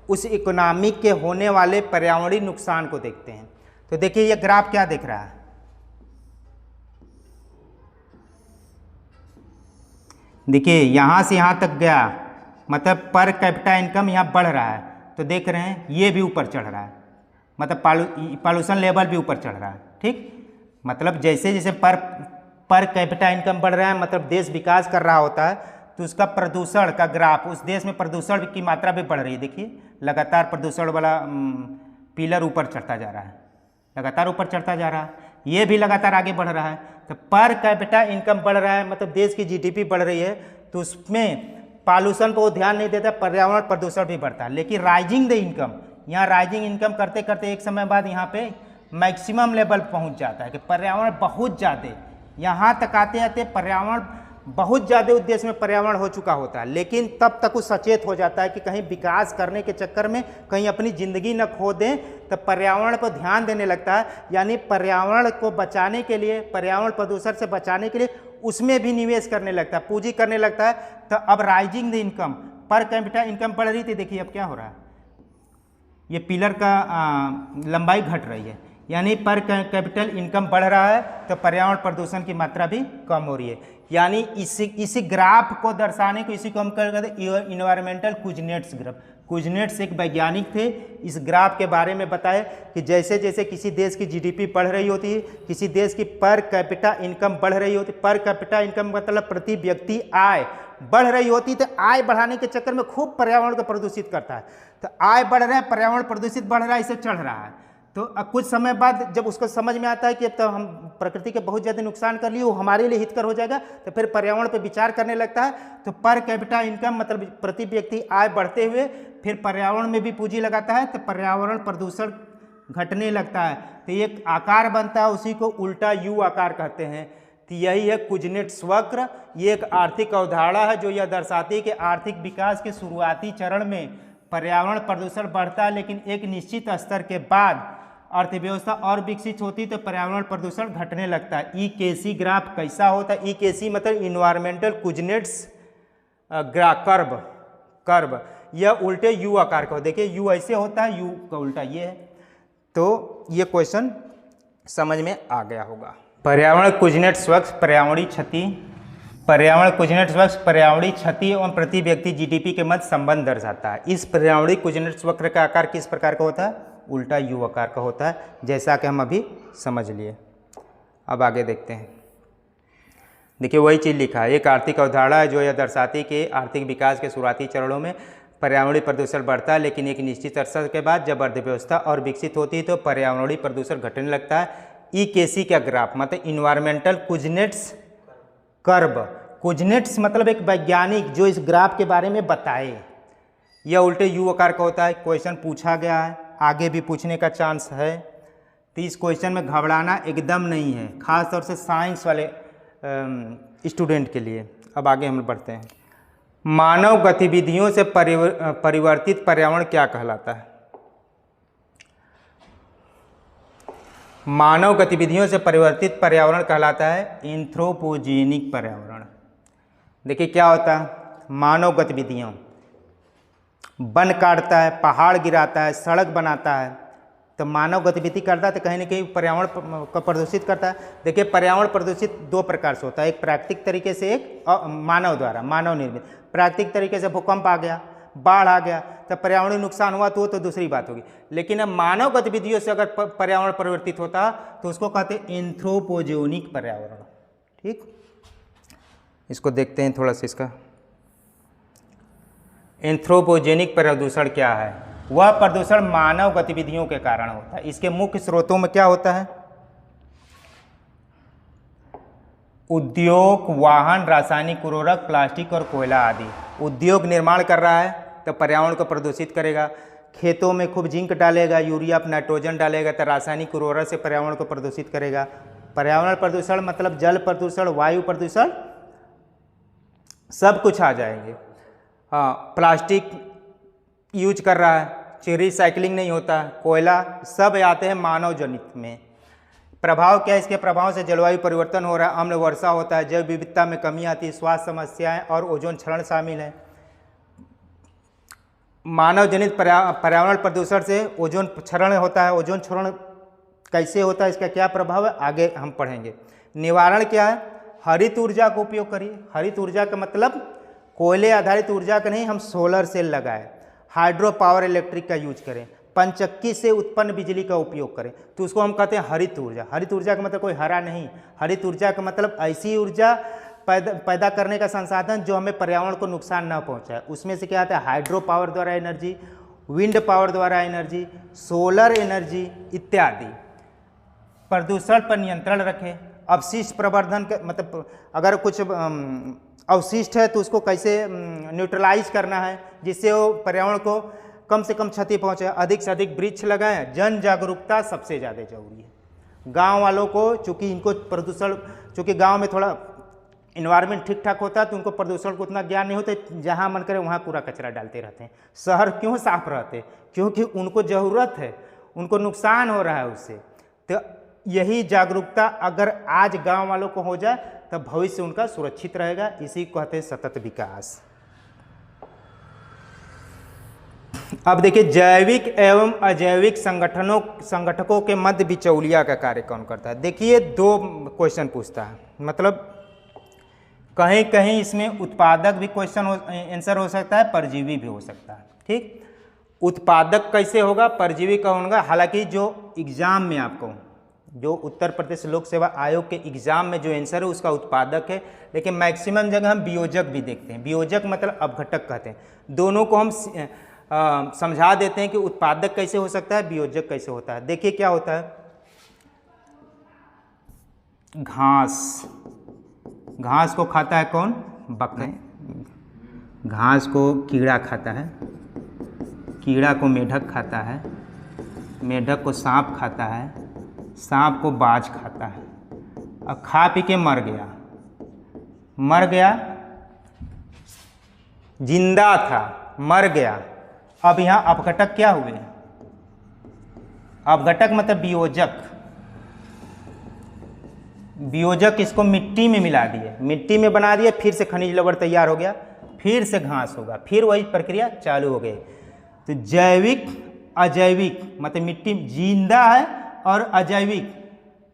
उस इकोनॉमी के होने वाले पर्यावरणीय नुकसान को देखते हैं। तो देखिए ये ग्राफ क्या दिख रहा है, देखिए यहाँ से यहाँ तक गया, मतलब पर कैपिटा इनकम यहाँ बढ़ रहा है, तो देख रहे हैं ये भी ऊपर चढ़ रहा है, मतलब पॉल्यूशन लेवल भी ऊपर चढ़ रहा है। ठीक, मतलब जैसे जैसे पर कैपिटा इनकम बढ़ रहा है, मतलब देश विकास कर रहा होता है, तो उसका प्रदूषण का ग्राफ, उस देश में प्रदूषण की मात्रा भी बढ़ रही है। देखिए लगातार प्रदूषण वाला पिलर ऊपर चढ़ता जा रहा है, लगातार ऊपर चढ़ता जा रहा है, ये भी लगातार आगे बढ़ रहा है। तो पर कैपिटा इनकम बढ़ रहा है, मतलब देश की जीडीपी बढ़ रही है, तो उसमें पॉल्यूशन पर वो ध्यान नहीं देता, पर्यावरण प्रदूषण भी बढ़ता है। लेकिन राइजिंग द इनकम, यहाँ राइजिंग इनकम करते करते एक समय बाद यहाँ पे मैक्सिमम लेवल पहुँच जाता है कि पर्यावरण बहुत ज़्यादा, यहाँ तक आते आते पर्यावरण बहुत ज़्यादा उद्देश्य में पर्यावरण हो चुका होता है, लेकिन तब तक वो सचेत हो जाता है कि कहीं विकास करने के चक्कर में कहीं अपनी ज़िंदगी न खो दें, तो पर्यावरण पर ध्यान देने लगता है। यानी पर्यावरण को बचाने के लिए, पर्यावरण प्रदूषण से बचाने के लिए उसमें भी निवेश करने लगता है, पूंजी करने लगता है। तो अब rising the income, per capita income बढ़ रही थी, देखिए अब क्या हो रहा है, ये पिलर का लंबाई घट रही है, यानी पर कैपिटल इनकम बढ़ रहा है तो पर्यावरण प्रदूषण की मात्रा भी कम हो रही है। यानी इसी ग्राफ को दर्शाने को इसी को हम कहते हैं इन्वायरमेंटल कुजनेट्स ग्राफ। कुजनेट्स एक वैज्ञानिक थे, इस ग्राफ के बारे में बताए कि जैसे जैसे किसी देश की जीडीपी बढ़ रही होती है, किसी देश की पर कैपिटा इनकम बढ़ रही होती, पर कैपिटा इनकम मतलब प्रति व्यक्ति आय बढ़ रही होती, तो आय बढ़ाने के चक्कर में खूब पर्यावरण को प्रदूषित करता है। तो आय बढ़ रहा है, पर्यावरण प्रदूषित बढ़ रहा है, इसे चढ़ रहा है। तो कुछ समय बाद जब उसको समझ में आता है कि अब तो हम प्रकृति के बहुत ज़्यादा नुकसान कर लिए, वो हमारे लिए हितकर हो जाएगा, तो फिर पर्यावरण पर विचार करने लगता है। तो पर कैपिटा इनकम मतलब प्रति व्यक्ति आय बढ़ते हुए फिर पर्यावरण में भी पूंजी लगाता है, तो पर्यावरण प्रदूषण घटने लगता है। तो एक आकार बनता है, उसी को उल्टा यू आकार कहते हैं। तो यही है कुजनेट्स वक्र। ये एक आर्थिक अवधारणा है जो यह दर्शाती है कि आर्थिक विकास के शुरुआती चरण में पर्यावरण प्रदूषण बढ़ता है, लेकिन एक निश्चित स्तर के बाद अर्थव्यवस्था और विकसित होती तो पर्यावरण प्रदूषण घटने लगता है। ईकेसी ग्राफ कैसा होता है? ईकेसी मतलब इन्वायरमेंटल कुजनेट्स कर्व, यह उल्टे यू आकार का हो। देखिए यू ऐसे होता है, यू का उल्टा ये है। तो ये क्वेश्चन समझ में आ गया होगा। पर्यावरण कुजनेट्स वक्र पर्यावरणीय क्षति, पर्यावरण कुजनेट्स वक्र पर्यावरणीय क्षति एवं प्रति व्यक्ति जीडीपी के मध्य संबंध दर्शाता है। इस पर्यावरणीय कुजनेट्स वक्र का आकार किस प्रकार का होता है? उल्टा यू आकार का होता है, जैसा कि हम अभी समझ लिए। अब आगे देखते हैं। देखिए वही चीज़ लिखा है, एक आर्थिक अवधारणा है जो यह दर्शाती है कि आर्थिक विकास के शुरुआती चरणों में पर्यावरणीय प्रदूषण बढ़ता है, लेकिन एक निश्चित अरसा के बाद जब अर्थव्यवस्था और विकसित होती है तो पर्यावरणीय प्रदूषण घटने लगता है। ईकेसी का ग्राफ मतलब इन्वायरमेंटल कुजनेट्स कर्व। कुजनेट्स मतलब एक वैज्ञानिक जो इस ग्राफ के बारे में बताए, यह उल्टे यू आकार का होता है। क्वेश्चन पूछा गया है, आगे भी पूछने का चांस है, तो इस क्वेश्चन में घबराना एकदम नहीं है, खास तौर से साइंस वाले स्टूडेंट के लिए। अब आगे हम बढ़ते हैं। मानव गतिविधियों से परिवर्तित पर्यावरण क्या कहलाता है? मानव गतिविधियों से परिवर्तित पर्यावरण कहलाता है एंथ्रोपोजेनिक पर्यावरण। देखिए क्या होता है, मानव गतिविधियों, वन काटता है, पहाड़ गिराता है, सड़क बनाता है, तो मानव गतिविधि करता है तो कहीं ना कहीं पर्यावरण को प्रदूषित करता है। देखिए पर्यावरण प्रदूषित दो प्रकार से होता है, एक प्राकृतिक तरीके से, एक मानव द्वारा, मानव निर्मित। प्राकृतिक तरीके से भूकंप आ गया, बाढ़ आ गया, तो पर्यावरणीय नुकसान हुआ तो दूसरी बात होगी। लेकिन अब मानव गतिविधियों से अगर पर्यावरण परिवर्तित होता तो उसको कहते हैं एंथ्रोपोजेनिक पर्यावरण। ठीक, इसको देखते हैं थोड़ा सा इसका। एंथ्रोपोजेनिक प्रदूषण क्या है? वह प्रदूषण मानव गतिविधियों के कारण होता है। इसके मुख्य स्रोतों में क्या होता है? उद्योग, वाहन, रासायनिक उर्वरक, प्लास्टिक और कोयला आदि। उद्योग निर्माण कर रहा है तो पर्यावरण को प्रदूषित करेगा। खेतों में खूब जिंक डालेगा, यूरिया, नाइट्रोजन डालेगा तो रासायनिक उर्वरक से पर्यावरण को प्रदूषित करेगा। पर्यावरण प्रदूषण मतलब जल प्रदूषण, वायु प्रदूषण, सब कुछ आ जाएंगे। हाँ, प्लास्टिक यूज कर रहा है, रिसाइकलिंग नहीं होता, कोयला, सब आते हैं मानव जनित में। प्रभाव क्या है? इसके प्रभाव से जलवायु परिवर्तन हो रहा है, अम्ल वर्षा होता है, जैव विविधता में कमी आती है, स्वास्थ्य समस्याएं और ओजोन क्षरण शामिल है। मानव जनित पर्यावरण प्रदूषण से ओजोन क्षरण होता है। ओजोन क्षरण कैसे होता है, इसका क्या प्रभाव है, आगे हम पढ़ेंगे। निवारण क्या है? हरित ऊर्जा का उपयोग करिए। हरित ऊर्जा का मतलब कोयले आधारित ऊर्जा का नहीं, हम सोलर सेल लगाएं, हाइड्रो पावर इलेक्ट्रिक का यूज करें, पंचक्की से उत्पन्न बिजली का उपयोग करें, तो उसको हम कहते हैं हरित ऊर्जा। हरित ऊर्जा का मतलब कोई हरा नहीं, हरित ऊर्जा का मतलब ऐसी ऊर्जा पैदा करने का संसाधन जो हमें पर्यावरण को नुकसान न पहुंचाए। उसमें से क्या आता है? हाइड्रो पावर द्वारा एनर्जी, विंड पावर द्वारा एनर्जी, सोलर एनर्जी इत्यादि। प्रदूषण पर नियंत्रण रखें। अपशिष्ट प्रवर्धन का मतलब अगर कुछ अवशिष्ट है तो उसको कैसे न्यूट्रलाइज करना है जिससे वो पर्यावरण को कम से कम क्षति पहुँचे, अधिक से अधिक वृक्ष लगाएं। जन जागरूकता सबसे ज़्यादा जरूरी है। गांव वालों को, चूँकि इनको प्रदूषण, चूँकि गांव में थोड़ा इन्वायरमेंट ठीक ठाक होता है तो उनको प्रदूषण को उतना ज्ञान नहीं होता, जहाँ मन करे वहाँ कूड़ा कचरा डालते रहते हैं। शहर क्यों साफ रहते? क्योंकि उनको ज़रूरत है, उनको नुकसान हो रहा है उससे। तो यही जागरूकता अगर आज गांव वालों को हो जाए तब भविष्य उनका सुरक्षित रहेगा। इसी को कहते हैं सतत विकास। अब देखिए, जैविक एवं अजैविक संगठकों के मध्य बिचौलिया का कार्य कौन करता है? देखिए, 2 क्वेश्चन पूछता है, मतलब कहीं कहीं इसमें उत्पादक भी क्वेश्चन आंसर हो सकता है, परजीवी भी हो सकता है। ठीक, उत्पादक कैसे होगा, परजीवी का होगा। हालांकि जो एग्जाम में आपको, जो उत्तर प्रदेश लोक सेवा आयोग के एग्जाम में जो आंसर है उसका उत्पादक है, लेकिन मैक्सिमम जगह हम वियोजक भी देखते हैं। वियोजक मतलब अपघटक कहते हैं। दोनों को हम समझा देते हैं कि उत्पादक कैसे हो सकता है, वियोजक कैसे होता है। देखिए क्या होता है, घास, घास को खाता है कौन? बकरी। घास को कीड़ा खाता है, कीड़ा को मेढक खाता है, मेढक को सांप खाता है, सांप को बाज खाता है। अब खा पी के मर गया, मर गया, जिंदा था, मर गया। अब यहाँ अपघटक क्या हुए? अपघटक मतलब वियोजक। वियोजक इसको मिट्टी में मिला दिए, मिट्टी में बना दिए, फिर से खनिज लवण तैयार हो गया, फिर से घास होगा, फिर वही प्रक्रिया चालू हो गई। तो जैविक अजैविक मतलब मिट्टी जिंदा है और अजैविक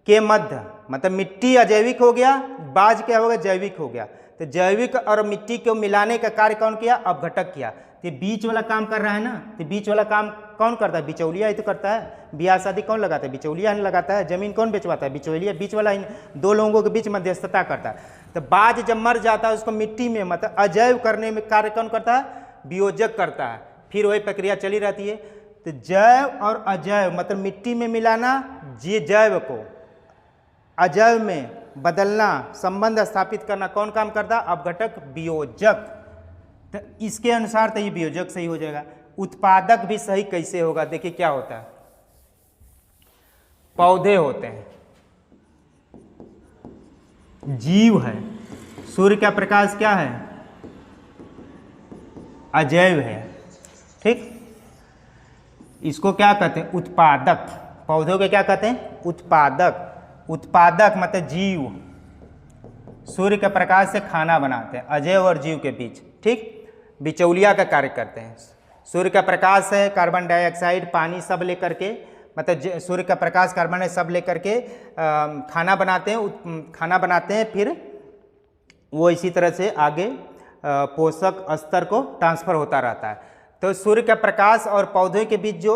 के मध्य, मतलब मिट्टी अजैविक हो गया, बाज क्या हो गया? जैविक हो गया। तो जैविक और मिट्टी को मिलाने का कार्य कौन किया? अपघटक किया। तो बीच वाला काम कर रहा है ना, तो बीच वाला काम कौन करता है? बिचौलिया ही तो करता है। ब्याह शादी कौन लगाता है? बिचौलिया ही लगाता है। जमीन कौन बेचवाता है? बिचौलिया। बीच वाला इन 2 लोगों के बीच मध्यस्थता करता है। तो बाज जब मर जाता है उसको मिट्टी में, मतलब अजैव करने में कार्य कौन करता है? वियोजक करता है। फिर वही प्रक्रिया चली रहती है। तो जैव और अजैव मतलब मिट्टी में मिलाना, जैव को अजैव में बदलना, संबंध स्थापित करना कौन काम करता है? अपघटक, वियोजक। तो इसके अनुसार तो ये वियोजक सही हो जाएगा। उत्पादक भी सही कैसे होगा? देखिए क्या होता है, पौधे होते हैं, जीव है, सूर्य का प्रकाश क्या है? अजैव है। ठीक, इसको क्या कहते हैं? उत्पादक। पौधों के क्या कहते हैं? उत्पादक। उत्पादक मतलब जीव, सूर्य के प्रकाश से खाना बनाते हैं, अजैव और जीव के बीच। ठीक, बिचौलिया का कार्य करते हैं। सूर्य का प्रकाश है, कार्बन डाइऑक्साइड, पानी सब लेकर के, मतलब सूर्य का प्रकाश, कार्बन सब लेकर के खाना बनाते हैं, खाना बनाते हैं, फिर वो इसी तरह से आगे पोषक स्तर को ट्रांसफर होता रहता है। तो सूर्य का प्रकाश और पौधे के बीच जो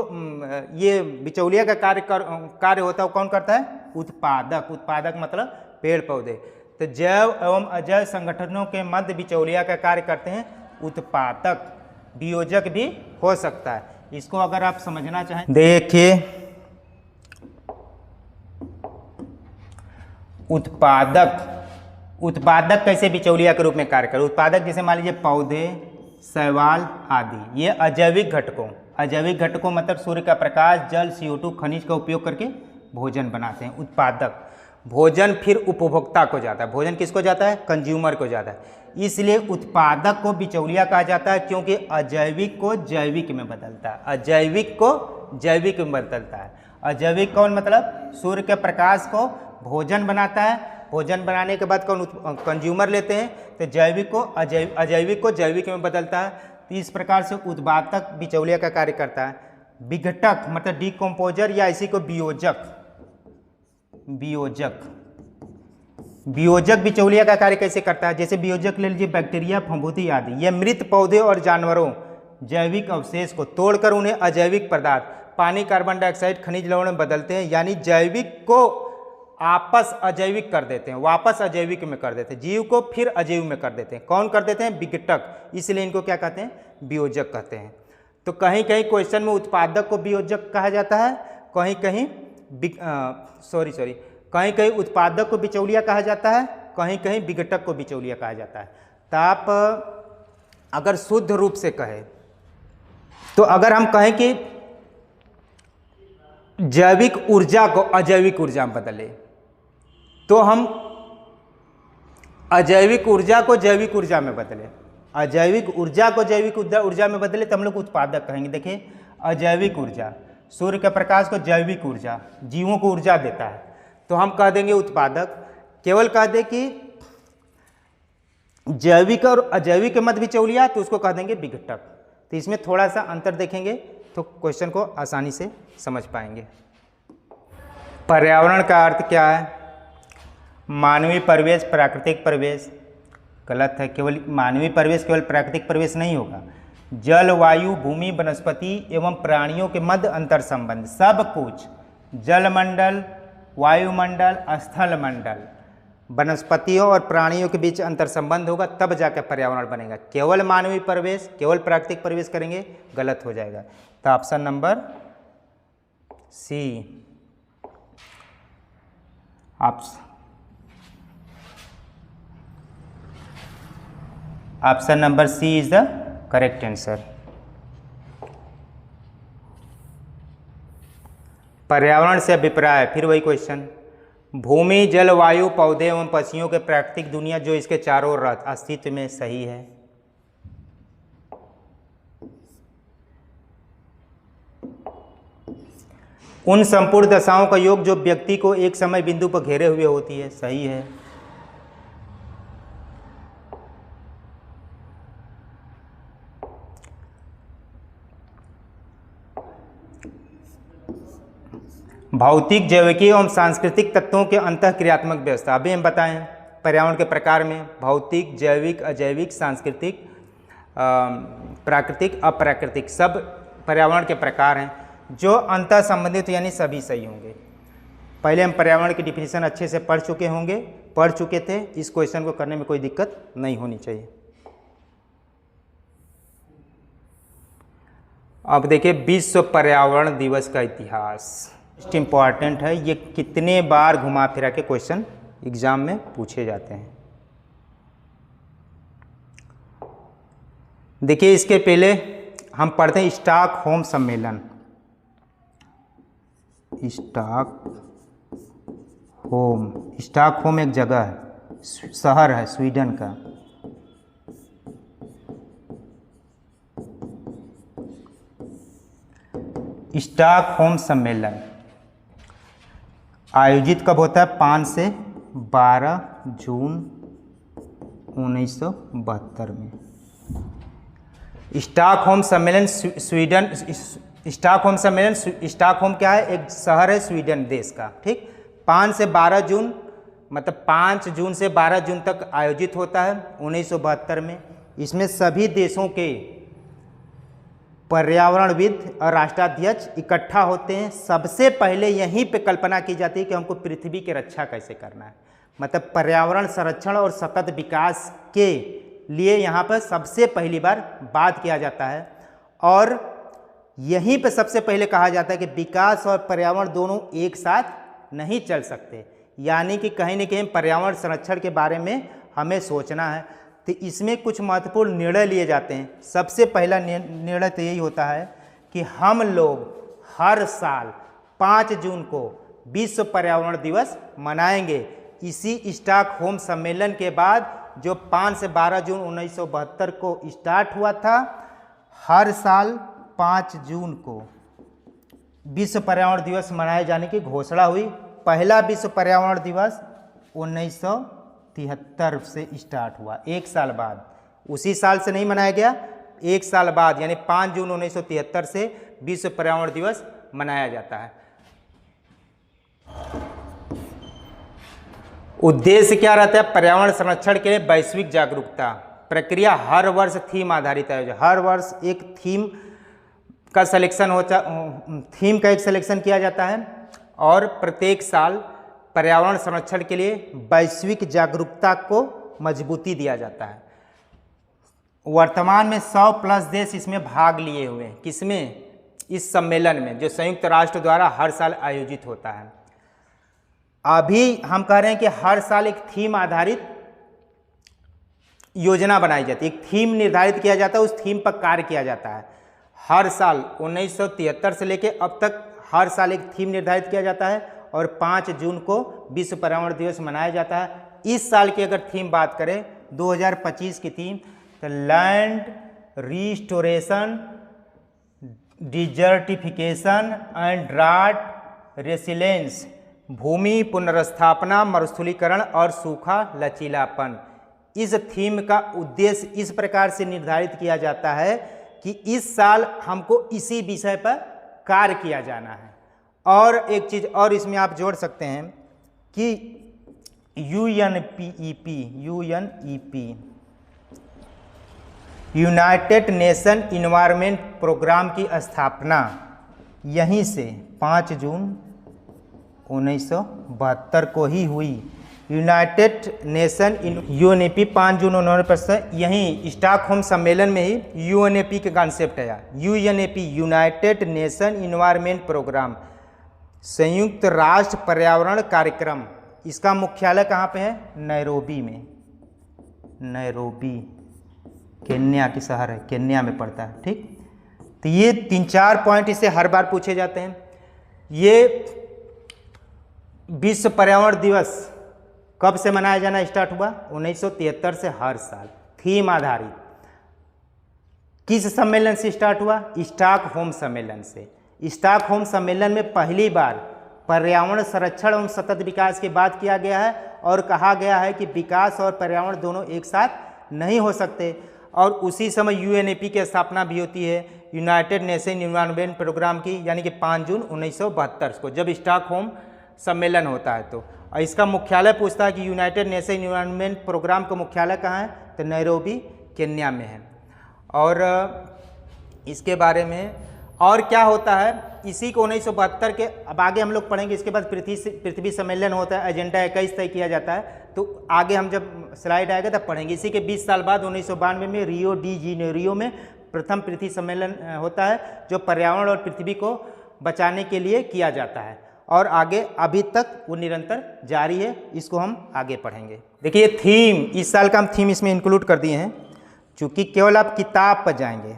ये बिचौलिया का कार्य होता है वो कौन करता है? उत्पादक। उत्पादक मतलब पेड़ पौधे। तो जैव एवं अजैव संगठनों के मध्य बिचौलिया का कार्य करते हैं उत्पादक। वियोजक भी हो सकता है। इसको अगर आप समझना चाहें, देखिए उत्पादक, उत्पादक कैसे बिचौलिया के रूप में कार्य करे? उत्पादक जैसे मान लीजिए पौधे, शैवाल आदि, ये अजैविक घटकों, अजैविक घटकों मतलब सूर्य का प्रकाश, जल, CO2, खनिज का उपयोग करके भोजन बनाते हैं। उत्पादक भोजन फिर उपभोक्ता को जाता है। भोजन किसको जाता है? कंज्यूमर को जाता है। इसलिए उत्पादक को बिचौलिया कहा जाता है, क्योंकि अजैविक को जैविक में बदलता है, अजैविक को जैविक में बदलता है। अजैविक कौन? मतलब सूर्य के प्रकाश को भोजन बनाता है, भोजन बनाने के बाद कौन? कंज्यूमर लेते हैं। तो जैविक को अजैविक को जैविक में बदलता है। तो इस प्रकार से उत्पादक बिचौलिया का कार्य करता है। विघटक मतलब डिकम्पोजर या इसी को वियोजक, वियोजक, वियोजक बिचौलिया का कार्य कैसे करता है? जैसे वियोजक ले लीजिए बैक्टीरिया, फफूंदी आदि, ये मृत पौधे और जानवरों जैविक अवशेष को तोड़कर उन्हें अजैविक पदार्थ, पानी, कार्बन डाइऑक्साइड, खनिज लवण में बदलते हैं। यानी जैविक को आपस अजैविक कर देते हैं, वापस अजैविक में कर देते हैं, जीव को फिर अजैव में कर देते हैं। कौन कर देते हैं? विघटक। इसलिए इनको क्या कहते हैं? वियोजक कहते हैं। तो कहीं कहीं क्वेश्चन में उत्पादक को वियोजक कहा जाता है, कहीं कहीं कहीं कहीं उत्पादक को बिचौलिया कहा जाता है, कहीं कहीं विघटक को बिचौलिया कहा जाता है। तो आप अगर शुद्ध रूप से कहें तो अगर हम कहें कि जैविक ऊर्जा को अजैविक ऊर्जा में बदले, तो हम अजैविक ऊर्जा को जैविक ऊर्जा में बदले, अजैविक ऊर्जा को जैविक ऊर्जा में बदले तो हम लोग उत्पादक कहेंगे। देखिए अजैविक ऊर्जा, सूर्य के प्रकाश को जैविक ऊर्जा, जीवों को ऊर्जा देता है, तो हम कह देंगे उत्पादक। केवल कह दे कि जैविक और अजैविक के मध्य बिचौलिया, तो उसको कह देंगे विघटक। तो इसमें थोड़ा सा अंतर देखेंगे तो क्वेश्चन को आसानी से समझ पाएंगे। पर्यावरण का अर्थ क्या है? मानवीय परिवेश, प्राकृतिक परिवेश। गलत है, केवल मानवीय परिवेश केवल प्राकृतिक परिवेश नहीं होगा। जल, वायु, भूमि, वनस्पति एवं प्राणियों के मध्य अंतर संबंध, सब कुछ, जलमंडल, वायुमंडल, स्थल मंडल, वनस्पतियों और प्राणियों के बीच अंतर संबंध होगा, तब जाकर पर्यावरण बनेगा। केवल मानवीय परिवेश, केवल प्राकृतिक परिवेश करेंगे, गलत हो जाएगा। तो option number C, option number C is the correct answer. पर्यावरण से अभिप्राय, फिर वही क्वेश्चन। भूमि, जल, वायु, पौधे एवं पक्षियों के प्राकृतिक दुनिया जो इसके चारों ओर अस्तित्व में सही है। उन संपूर्ण दशाओं का योग जो व्यक्ति को एक समय बिंदु पर घेरे हुए होती है, सही है। भौतिक, जैविकीय एवं सांस्कृतिक तत्वों के अंतःक्रियात्मक व्यवस्था। अभी हम बताएं पर्यावरण के प्रकार में भौतिक, जैविक, अजैविक, सांस्कृतिक, प्राकृतिक, अप्राकृतिक, सब पर्यावरण के प्रकार हैं जो अंतर संबंधित, यानी सभी सही होंगे। पहले हम पर्यावरण की डिफिनीशन अच्छे से पढ़ चुके थे। इस क्वेश्चन को करने में कोई दिक्कत नहीं होनी चाहिए। अब देखिए विश्व पर्यावरण दिवस का इतिहास, मोस्ट इम्पॉर्टेंट है। ये कितने बार घुमा फिरा के क्वेश्चन एग्जाम में पूछे जाते हैं। देखिए इसके पहले हम पढ़ते हैं स्टॉकहोम सम्मेलन। स्टॉकहोम एक जगह है, शहर है स्वीडन का। स्टॉकहोम सम्मेलन आयोजित कब होता है? 5 से 12 जून 1972 में। स्टॉकहोम सम्मेलन स्टॉकहोम क्या है? एक शहर है स्वीडन देश का, ठीक। 5 से 12 जून, मतलब 5 जून से 12 जून तक आयोजित होता है 1972 में। इसमें सभी देशों के पर्यावरणविद और राष्ट्राध्यक्ष इकट्ठा होते हैं। सबसे पहले यहीं पे कल्पना की जाती है कि हमको पृथ्वी की रक्षा कैसे करना है, मतलब पर्यावरण संरक्षण और सतत विकास के लिए यहाँ पर सबसे पहली बार बात किया जाता है। और यहीं पे सबसे पहले कहा जाता है कि विकास और पर्यावरण दोनों एक साथ नहीं चल सकते, यानी कि कहीं न कहीं पर्यावरण संरक्षण के बारे में हमें सोचना है। तो इसमें कुछ महत्वपूर्ण निर्णय लिए जाते हैं। सबसे पहला निर्णय तो यही होता है कि हम लोग हर साल 5 जून को विश्व पर्यावरण दिवस मनाएंगे। इसी स्टॉकहोम सम्मेलन के बाद जो 5 से 12 जून 1972 को स्टार्ट हुआ था, हर साल 5 जून को विश्व पर्यावरण दिवस मनाए जाने की घोषणा हुई। पहला विश्व पर्यावरण दिवस 1973 से स्टार्ट हुआ, एक साल बाद। उसी साल से नहीं मनाया गया, एक साल बाद यानी 5 जून 1973 से विश्व पर्यावरण दिवस मनाया जाता है। उद्देश्य क्या रहता है? पर्यावरण संरक्षण के लिए वैश्विक जागरूकता प्रक्रिया। हर वर्ष थीम आधारित आयोजन, हर वर्ष एक थीम का एक सिलेक्शन किया जाता है और प्रत्येक साल पर्यावरण संरक्षण के लिए वैश्विक जागरूकता को मजबूती दिया जाता है। वर्तमान में 100+ देश इसमें भाग लिए हुए हैं। किसमें? इस सम्मेलन में, जो संयुक्त राष्ट्र द्वारा हर साल आयोजित होता है। अभी हम कह रहे हैं कि हर साल एक थीम आधारित योजना बनाई जाती है, एक थीम निर्धारित किया जाता है, उस थीम पर कार्य किया जाता है। हर साल 1973 से लेके अब तक हर साल एक थीम निर्धारित किया जाता है और 5 जून को विश्व पर्यावरण दिवस मनाया जाता है। इस साल की अगर थीम बात करें 2025 की थीम, तो land restoration, desertification and drought resilience, भूमि पुनर्स्थापना, मरुस्थलीकरण और सूखा लचीलापन। इस थीम का उद्देश्य इस प्रकार से निर्धारित किया जाता है कि इस साल हमको इसी विषय पर कार्य किया जाना है। और एक चीज़ और इसमें आप जोड़ सकते हैं कि UNEP United Nation Environment Programme की स्थापना यहीं से 5 जून 1972 को ही हुई। यूनाइटेड नेशन यूएनईपी 5 जून 1972 यहीं स्टॉकहोम सम्मेलन में ही यूएनईपी का कॉन्सेप्ट आया। UNEP United Nation Environment Programme, संयुक्त राष्ट्र पर्यावरण कार्यक्रम। इसका मुख्यालय कहाँ पे है? नैरोबी में। नैरोबी केन्या की शहर है, केन्या में पड़ता है। ठीक, तो ये 3-4 पॉइंट इससे हर बार पूछे जाते हैं। ये विश्व पर्यावरण दिवस कब से मनाया जाना स्टार्ट हुआ? 1973 से हर साल थीम आधारित। किस सम्मेलन से स्टार्ट हुआ? स्टॉकहोम सम्मेलन से। स्टॉकहोम सम्मेलन में पहली बार पर्यावरण संरक्षण एवं सतत विकास की बात किया गया है और कहा गया है कि विकास और पर्यावरण दोनों एक साथ नहीं हो सकते। और उसी समय यूएनईपी की स्थापना भी होती है, यूनाइटेड नेशन इन्वायरमेंट प्रोग्राम की, यानी कि 5 जून 1972 को जब स्टॉकहोम सम्मेलन होता है। तो इसका मुख्यालय पूछता है कि यूनाइटेड नेशन इन्वायरमेंट प्रोग्राम का मुख्यालय कहाँ है? तो नैरोबी केन्या में है। और इसके बारे में और क्या होता है, इसी को 1972 के अब आगे हम लोग पढ़ेंगे। इसके बाद पृथ्वी सम्मेलन होता है, एजेंडा 21 तय किया जाता है। तो आगे हम जब स्लाइड आएगा तब पढ़ेंगे। इसी के 20 साल बाद 1992 में रियो डी जेनेरियो में प्रथम पृथ्वी सम्मेलन होता है, जो पर्यावरण और पृथ्वी को बचाने के लिए किया जाता है। और आगे अभी तक वो निरंतर जारी है, इसको हम आगे पढ़ेंगे। देखिए थीम, इस साल का हम थीम इसमें इंक्लूड कर दिए हैं, चूँकि केवल आप किताब पर जाएंगे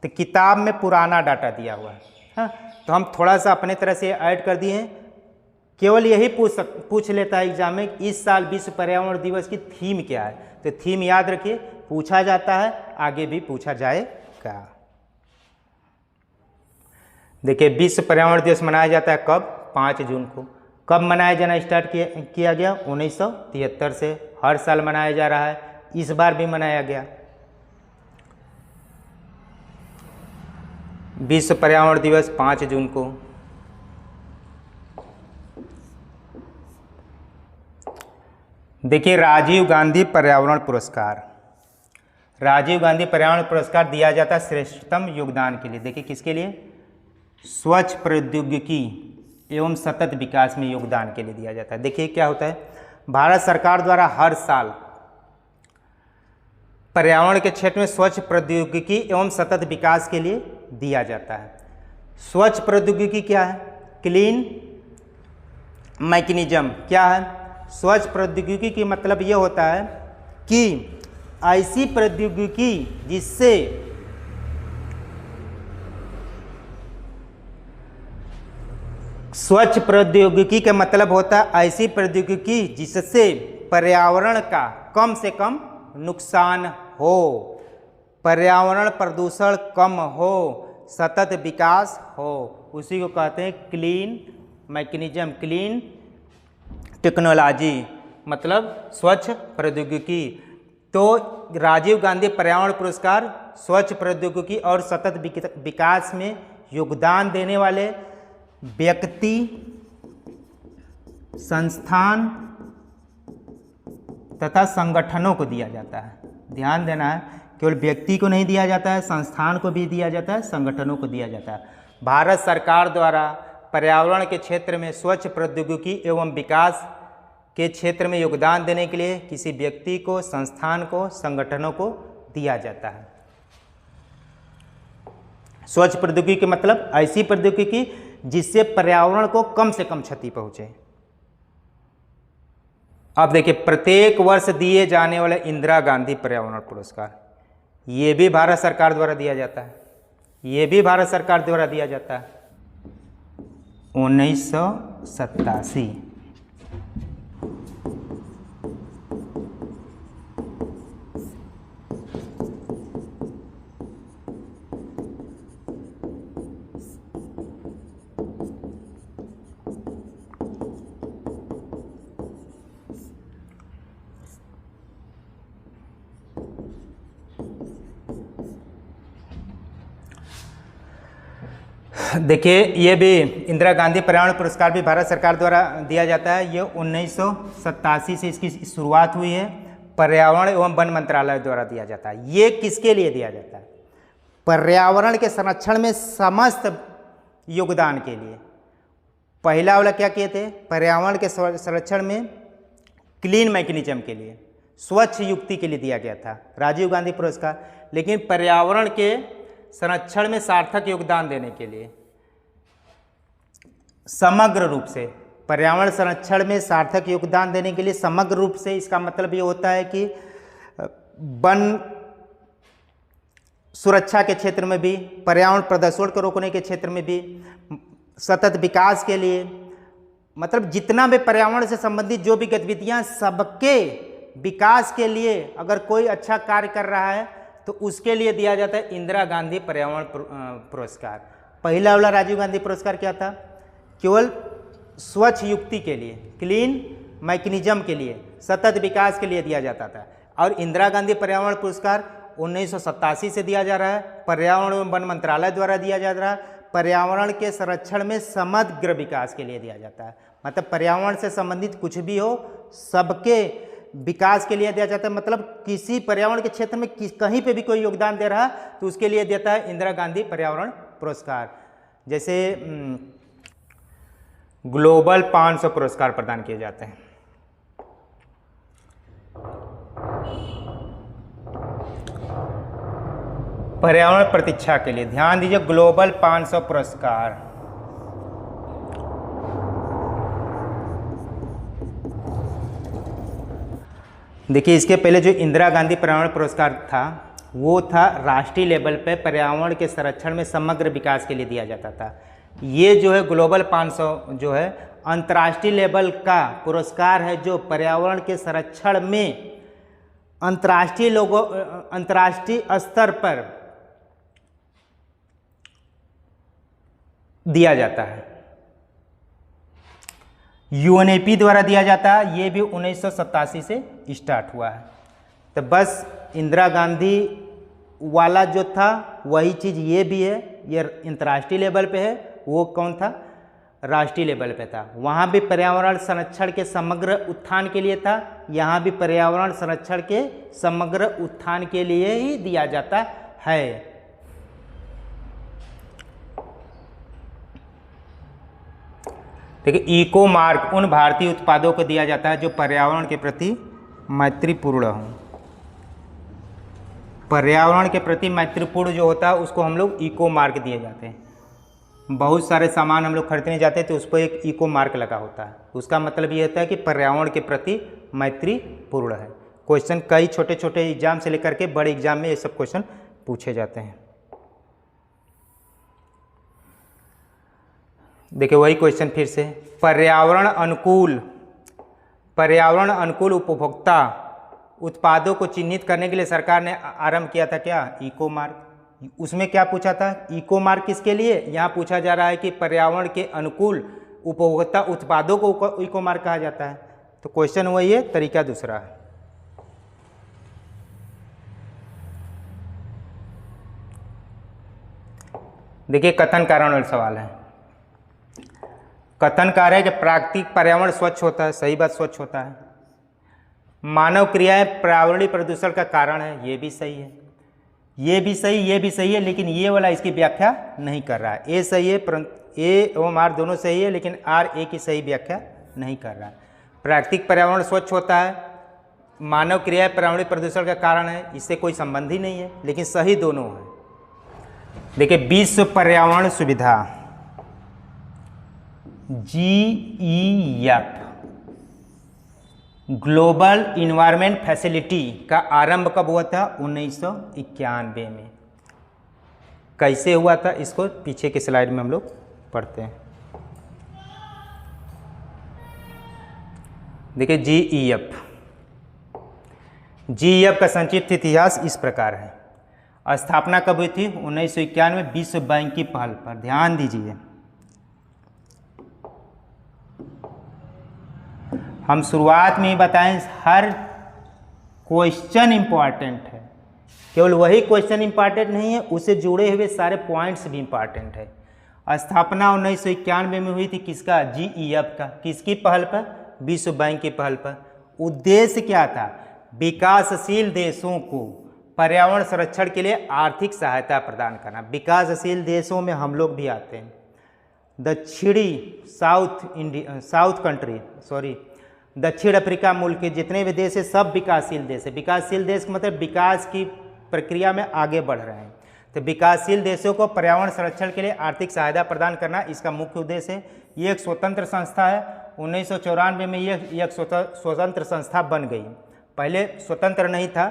तो किताब में पुराना डाटा दिया हुआ है। हाँ, तो हम थोड़ा सा अपने तरह से ऐड कर दिए हैं। केवल यही पूछ लेता है एग्जाम में, इस साल विश्व पर्यावरण दिवस की थीम क्या है? तो थीम याद रखिए, पूछा जाता है, आगे भी पूछा जाएगा। देखिए विश्व पर्यावरण दिवस मनाया जाता है कब? 5 जून को। कब मनाया जाना स्टार्ट किया गया? 1973 से हर साल मनाया जा रहा है, इस बार भी मनाया गया। विश्व पर्यावरण दिवस 5 जून को। देखिए राजीव गांधी पर्यावरण पुरस्कार, राजीव गांधी पर्यावरण पुरस्कार दिया जाता है श्रेष्ठतम योगदान के लिए। देखिए किसके लिए? स्वच्छ प्रौद्योगिकी एवं सतत विकास में योगदान के लिए दिया जाता है। देखिए क्या होता है, भारत सरकार द्वारा हर साल पर्यावरण के क्षेत्र में स्वच्छ प्रौद्योगिकी एवं सतत विकास के लिए दिया जाता है। स्वच्छ प्रौद्योगिकी क्या है? Clean mechanism. क्या है? स्वच्छ प्रौद्योगिकी की मतलब ये होता है कि ऐसी प्रौद्योगिकी जिससे स्वच्छ प्रौद्योगिकी का मतलब होता है ऐसी प्रौद्योगिकी जिससे पर्यावरण का कम से कम नुकसान हो, पर्यावरण प्रदूषण कम हो, सतत विकास हो, उसी को कहते हैं क्लीन मैकेनिज्म, क्लीन टेक्नोलॉजी, मतलब स्वच्छ प्रौद्योगिकी। तो राजीव गांधी पर्यावरण पुरस्कार स्वच्छ प्रौद्योगिकी और सतत विकास में योगदान देने वाले व्यक्ति, संस्थान तथा संगठनों को दिया जाता है। ध्यान देना है, केवल व्यक्ति को नहीं दिया जाता है, संस्थान को भी दिया जाता है, संगठनों को दिया जाता है। भारत सरकार द्वारा पर्यावरण के क्षेत्र में स्वच्छ प्रौद्योगिकी एवं विकास के क्षेत्र में योगदान देने के लिए किसी व्यक्ति को, संस्थान को, संगठनों को दिया जाता है। स्वच्छ प्रौद्योगिकी मतलब ऐसी प्रौद्योगिकी जिससे पर्यावरण को कम से कम क्षति पहुंचे। अब देखिए प्रत्येक वर्ष दिए जाने वाले इंदिरा गांधी पर्यावरण पुरस्कार, ये भी भारत सरकार द्वारा दिया जाता है। ये भी भारत सरकार द्वारा दिया जाता है 1987। देखिए ये भी इंदिरा गांधी पर्यावरण पुरस्कार भी भारत सरकार द्वारा दिया जाता है। ये 1987 से इसकी शुरुआत हुई है। पर्यावरण एवं वन मंत्रालय द्वारा दिया जाता है। ये किसके लिए दिया जाता है? पर्यावरण के संरक्षण में समस्त योगदान के लिए। पहला वाला क्या किए थे? पर्यावरण के संरक्षण में क्लीन मैकेनिज्म के लिए, स्वच्छ युक्ति के लिए दिया गया था राजीव गांधी पुरस्कार। लेकिन पर्यावरण के संरक्षण में सार्थक योगदान देने के लिए समग्र रूप से, पर्यावरण संरक्षण में सार्थक योगदान देने के लिए समग्र रूप से, इसका मतलब ये होता है कि वन सुरक्षा के क्षेत्र में भी, पर्यावरण प्रदूषण को रोकने के क्षेत्र में भी, सतत विकास के लिए, मतलब जितना भी पर्यावरण से संबंधित जो भी गतिविधियां, सबके विकास के लिए अगर कोई अच्छा कार्य कर रहा है तो उसके लिए दिया जाता है इंदिरा गांधी पर्यावरण पुरस्कार। पहला वाला राजीव गांधी पुरस्कार क्या था? केवल स्वच्छ युक्ति के लिए, क्लीन मैकेनिज्म के लिए, सतत विकास के लिए दिया जाता था। और इंदिरा गांधी पर्यावरण पुरस्कार 1987 से दिया जा रहा है, पर्यावरण एवं वन मंत्रालय द्वारा दिया जा रहा है। पर्यावरण के संरक्षण में समग्र विकास के लिए दिया जाता है। मतलब पर्यावरण से संबंधित कुछ भी हो, सबके विकास के लिए दिया जाता है। मतलब किसी पर्यावरण के क्षेत्र में कहीं पे भी कोई योगदान दे रहा है तो उसके लिए देता है इंदिरा गांधी पर्यावरण पुरस्कार। जैसे ग्लोबल 500 पुरस्कार प्रदान किए जाते हैं। पर्यावरण प्रतीक्षा के लिए ध्यान दीजिए, ग्लोबल 500 पुरस्कार। देखिए इसके पहले जो इंदिरा गांधी पर्यावरण पुरस्कार था वो था राष्ट्रीय लेवल पे पर्यावरण के संरक्षण में समग्र विकास के लिए दिया जाता था। ये जो है ग्लोबल 500 जो है अंतर्राष्ट्रीय लेवल का पुरस्कार है जो पर्यावरण के संरक्षण में अंतर्राष्ट्रीय स्तर पर दिया जाता है। यूएनईपी द्वारा दिया जाता है। ये भी 1987 से स्टार्ट हुआ है। तो बस इंदिरा गांधी वाला जो था वही चीज़ ये भी है। ये अंतर्राष्ट्रीय लेवल पे है, वो कौन था? राष्ट्रीय लेवल पे था। वहाँ भी पर्यावरण संरक्षण के समग्र उत्थान के लिए था, यहाँ भी पर्यावरण संरक्षण के समग्र उत्थान के लिए ही दिया जाता है। देखिए इको मार्क उन भारतीय उत्पादों को दिया जाता है जो पर्यावरण के प्रति मैत्रीपूर्ण हों। पर्यावरण के प्रति मैत्रीपूर्ण जो होता है उसको हम लोग इको मार्क दिए जाते हैं। बहुत सारे सामान हम लोग खरीदने जाते हैं तो उस पर एक इको मार्क लगा होता है। उसका मतलब ये होता है कि पर्यावरण के प्रति मैत्रीपूर्ण है। क्वेश्चन कई छोटे छोटे एग्जाम से लेकर के बड़े एग्जाम में ये सब क्वेश्चन पूछे जाते हैं। देखिए वही क्वेश्चन फिर से, पर्यावरण अनुकूल उपभोक्ता उत्पादों को चिन्हित करने के लिए सरकार ने आरंभ किया था क्या? Eco Mark. उसमें क्या पूछा था? इको मार्क किसके लिए? यहाँ पूछा जा रहा है कि पर्यावरण के अनुकूल उपभोक्ता उत्पादों को इको मार्क कहा जाता है। तो क्वेश्चन वही है, तरीका दूसरा है। देखिए कथन कारण वाला सवाल है। कथन कार्य है कि प्राकृतिक पर्यावरण स्वच्छ होता है। सही बात, स्वच्छ होता है। मानव क्रियाएं पर्यावरणीय प्रदूषण का कारण है। ये भी सही है, ये भी सही, ये भी सही है, लेकिन ये वाला इसकी व्याख्या नहीं कर रहा है। ए सही है, परंतु ए एवं आर दोनों सही है, लेकिन आर ए की सही व्याख्या नहीं कर रहा है। प्राकृतिक पर्यावरण स्वच्छ होता है, मानव क्रियाएं पर्यावरणीय प्रदूषण का कारण है, इससे कोई संबंध ही नहीं है, लेकिन सही दोनों है। देखिए विश्व पर्यावरण सुविधा GEF ग्लोबल इन्वायरमेंट फैसिलिटी का आरंभ कब हुआ था? 1991 में। कैसे हुआ था इसको पीछे के स्लाइड में हम लोग पढ़ते हैं। देखिए GEF का संक्षिप्त इतिहास इस प्रकार है। स्थापना कब हुई थी? 1991 विश्व बैंक की पहल पर। ध्यान दीजिए, हम शुरुआत में ही बताएं हर क्वेश्चन इंपॉर्टेंट है, केवल वही क्वेश्चन इंपॉर्टेंट नहीं है, उससे जुड़े हुए सारे पॉइंट्स भी इंपॉर्टेंट है। स्थापना 1991 में हुई थी किसका? GEF का। किसकी पहल पर? विश्व बैंक की पहल पर। उद्देश्य क्या था? विकासशील देशों को पर्यावरण संरक्षण के लिए आर्थिक सहायता प्रदान करना। विकासशील देशों में हम लोग भी आते हैं। दक्षिण अफ्रीका मुल्क के जितने भी देश है सब विकासशील देश है। विकासशील देश का मतलब विकास की प्रक्रिया में आगे बढ़ रहे हैं। तो विकासशील देशों को पर्यावरण संरक्षण के लिए आर्थिक सहायता प्रदान करना इसका मुख्य उद्देश्य है। ये एक स्वतंत्र संस्था है। 1994 में ये एक स्वतंत्र संस्था बन गई। पहले स्वतंत्र नहीं था,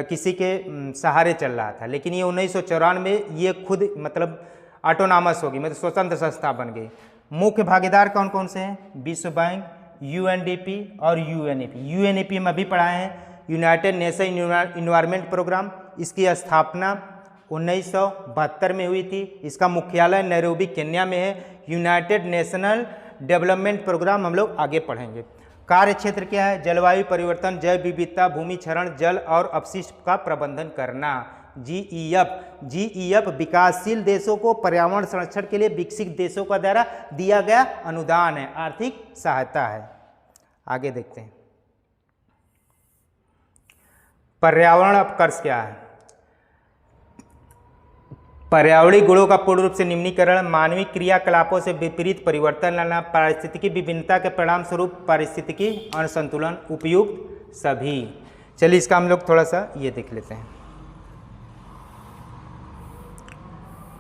किसी के सहारे चल रहा था, लेकिन ये 1994 में ये खुद मतलब ऑटोनॉमस होगी, मतलब स्वतंत्र संस्था बन गई। मुख्य भागीदार कौन कौन से हैं? विश्व बैंक, UNDP और UNEP। UNEP में अभी पढ़ाए हैं, यूनाइटेड नेशन इन्वायरमेंट प्रोग्राम। इसकी स्थापना 1972 में हुई थी। इसका मुख्यालय नैरोबी केन्या में है। यूनाइटेड नेशनल डेवलपमेंट प्रोग्राम हम लोग आगे पढ़ेंगे। कार्य क्षेत्र क्या है? जलवायु परिवर्तन, जैव विविधता, भूमि क्षरण, जल और अपशिष्ट का प्रबंधन करना। GEF विकासशील देशों को पर्यावरण संरक्षण के लिए विकसित देशों का द्वारा दिया गया अनुदान है, आर्थिक सहायता है। आगे देखते हैं, पर्यावरण अपकर्ष क्या है? पर्यावरणीय गुणों का पूर्ण रूप से निम्नीकरण, मानवीय क्रियाकलापों से विपरीत परिवर्तन लाना, पारिस्थितिकी विभिन्नता के परिणाम स्वरूप पारिस्थितिकी असंतुलन, उपयुक्त सभी। चलिए इसका हम लोग थोड़ा सा ये देख लेते हैं।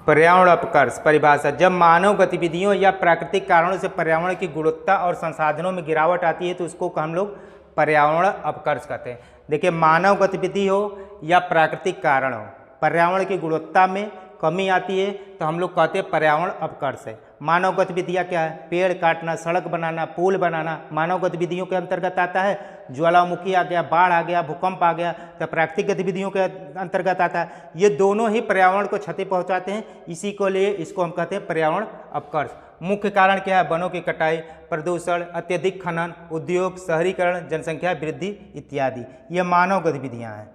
पर्यावरण अपकर्ष परिभाषा: जब मानव गतिविधियों या प्राकृतिक कारणों से पर्यावरण की गुणवत्ता और संसाधनों में गिरावट आती है तो उसको हम लोग पर्यावरण अपकर्ष कहते हैं। देखिए, मानव गतिविधि हो या प्राकृतिक कारण हो, पर्यावरण की गुणवत्ता में कमी आती है तो हम लोग कहते हैं पर्यावरण अपकर्ष है। मानव गतिविधियाँ क्या है? पेड़ काटना, सड़क बनाना, पुल बनाना मानव गतिविधियों के अंतर्गत आता है। ज्वालामुखी आ गया, बाढ़ आ गया, भूकंप आ गया तो प्राकृतिक गतिविधियों के अंतर्गत आता है। ये दोनों ही पर्यावरण को क्षति पहुंचाते हैं, इसी को लिए इसको हम कहते हैं पर्यावरण अपकर्ष। मुख्य कारण क्या है? वनों की कटाई, प्रदूषण, अत्यधिक खनन, उद्योग, शहरीकरण, जनसंख्या वृद्धि इत्यादि, ये मानव गतिविधियाँ हैं।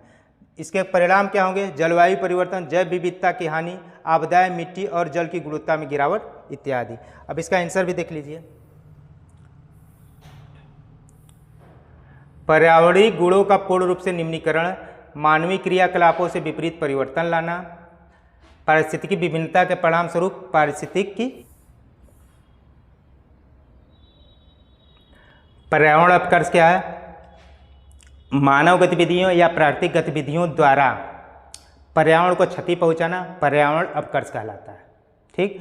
इसके परिणाम क्या होंगे? जलवायु परिवर्तन, जैव विविधता की हानि, आपदाएं, मिट्टी और जल की गुणवत्ता में गिरावट इत्यादि। अब इसका आंसर भी देख लीजिए। पर्यावरणीय गुणों का पूर्ण रूप से निम्नीकरण, मानवीय क्रियाकलापों से विपरीत परिवर्तन लाना, पारिस्थितिकी विभिन्नता के परिणाम स्वरूप पारिस्थितिकी। पर्यावरण अपकर्ष क्या है? मानव गतिविधियों या प्राकृतिक गतिविधियों द्वारा पर्यावरण को क्षति पहुंचाना पर्यावरण अपकर्ष कहलाता है। ठीक,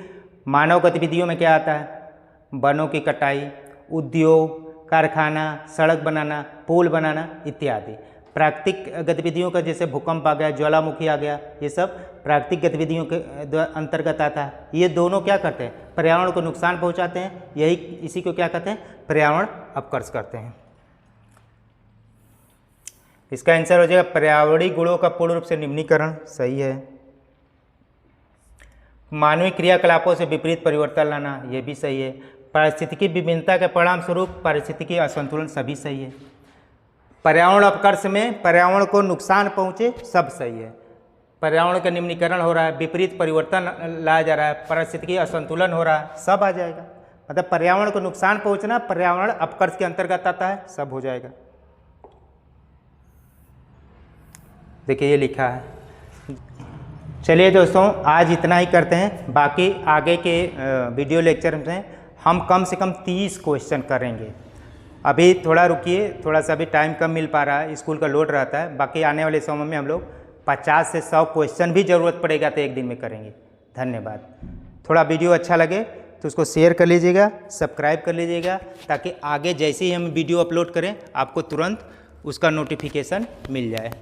मानव गतिविधियों में क्या आता है? वनों की कटाई, उद्योग, कारखाना, सड़क बनाना, पुल बनाना इत्यादि। प्राकृतिक गतिविधियों का जैसे भूकंप आ गया, ज्वालामुखी आ गया, ये सब प्राकृतिक गतिविधियों के अंतर्गत आता है। ये दोनों क्या करते हैं? पर्यावरण को नुकसान पहुंचाते हैं। यही इसी को क्या कहते हैं? पर्यावरण अपकर्ष करते हैं। इसका आंसर हो जाएगा पर्यावरणीय गुणों का पूर्ण रूप से निम्नीकरण। सही है। मानवीय क्रियाकलापों से विपरीत परिवर्तन लाना, यह भी सही है। पारिस्थितिकी विभिन्नता के परिणाम स्वरूप पारिस्थितिकी असंतुलन, सभी सही है। पर्यावरण अपकर्ष में पर्यावरण को नुकसान पहुंचे, सब सही है। पर्यावरण का निम्नीकरण हो रहा है, विपरीत परिवर्तन लाया जा रहा है, पारिस्थितिकी असंतुलन हो रहा है, सब आ जाएगा। मतलब पर्यावरण को नुकसान पहुंचना पर्यावरण अपकर्ष के अंतर्गत आता है, सब हो जाएगा। देखिए ये लिखा है। चलिए दोस्तों, आज इतना ही करते हैं। बाकी आगे के वीडियो लेक्चर में हम कम से कम 30 क्वेश्चन करेंगे। अभी थोड़ा रुकिए, थोड़ा सा अभी टाइम कम मिल पा रहा है, स्कूल का लोड रहता है। बाकी आने वाले समय में हम लोग 50 से 100 क्वेश्चन भी ज़रूरत पड़ेगा तो एक दिन में करेंगे। धन्यवाद। थोड़ा वीडियो अच्छा लगे तो उसको शेयर कर लीजिएगा, सब्सक्राइब कर लीजिएगा, ताकि आगे जैसे ही हम वीडियो अपलोड करें आपको तुरंत उसका नोटिफिकेशन मिल जाए।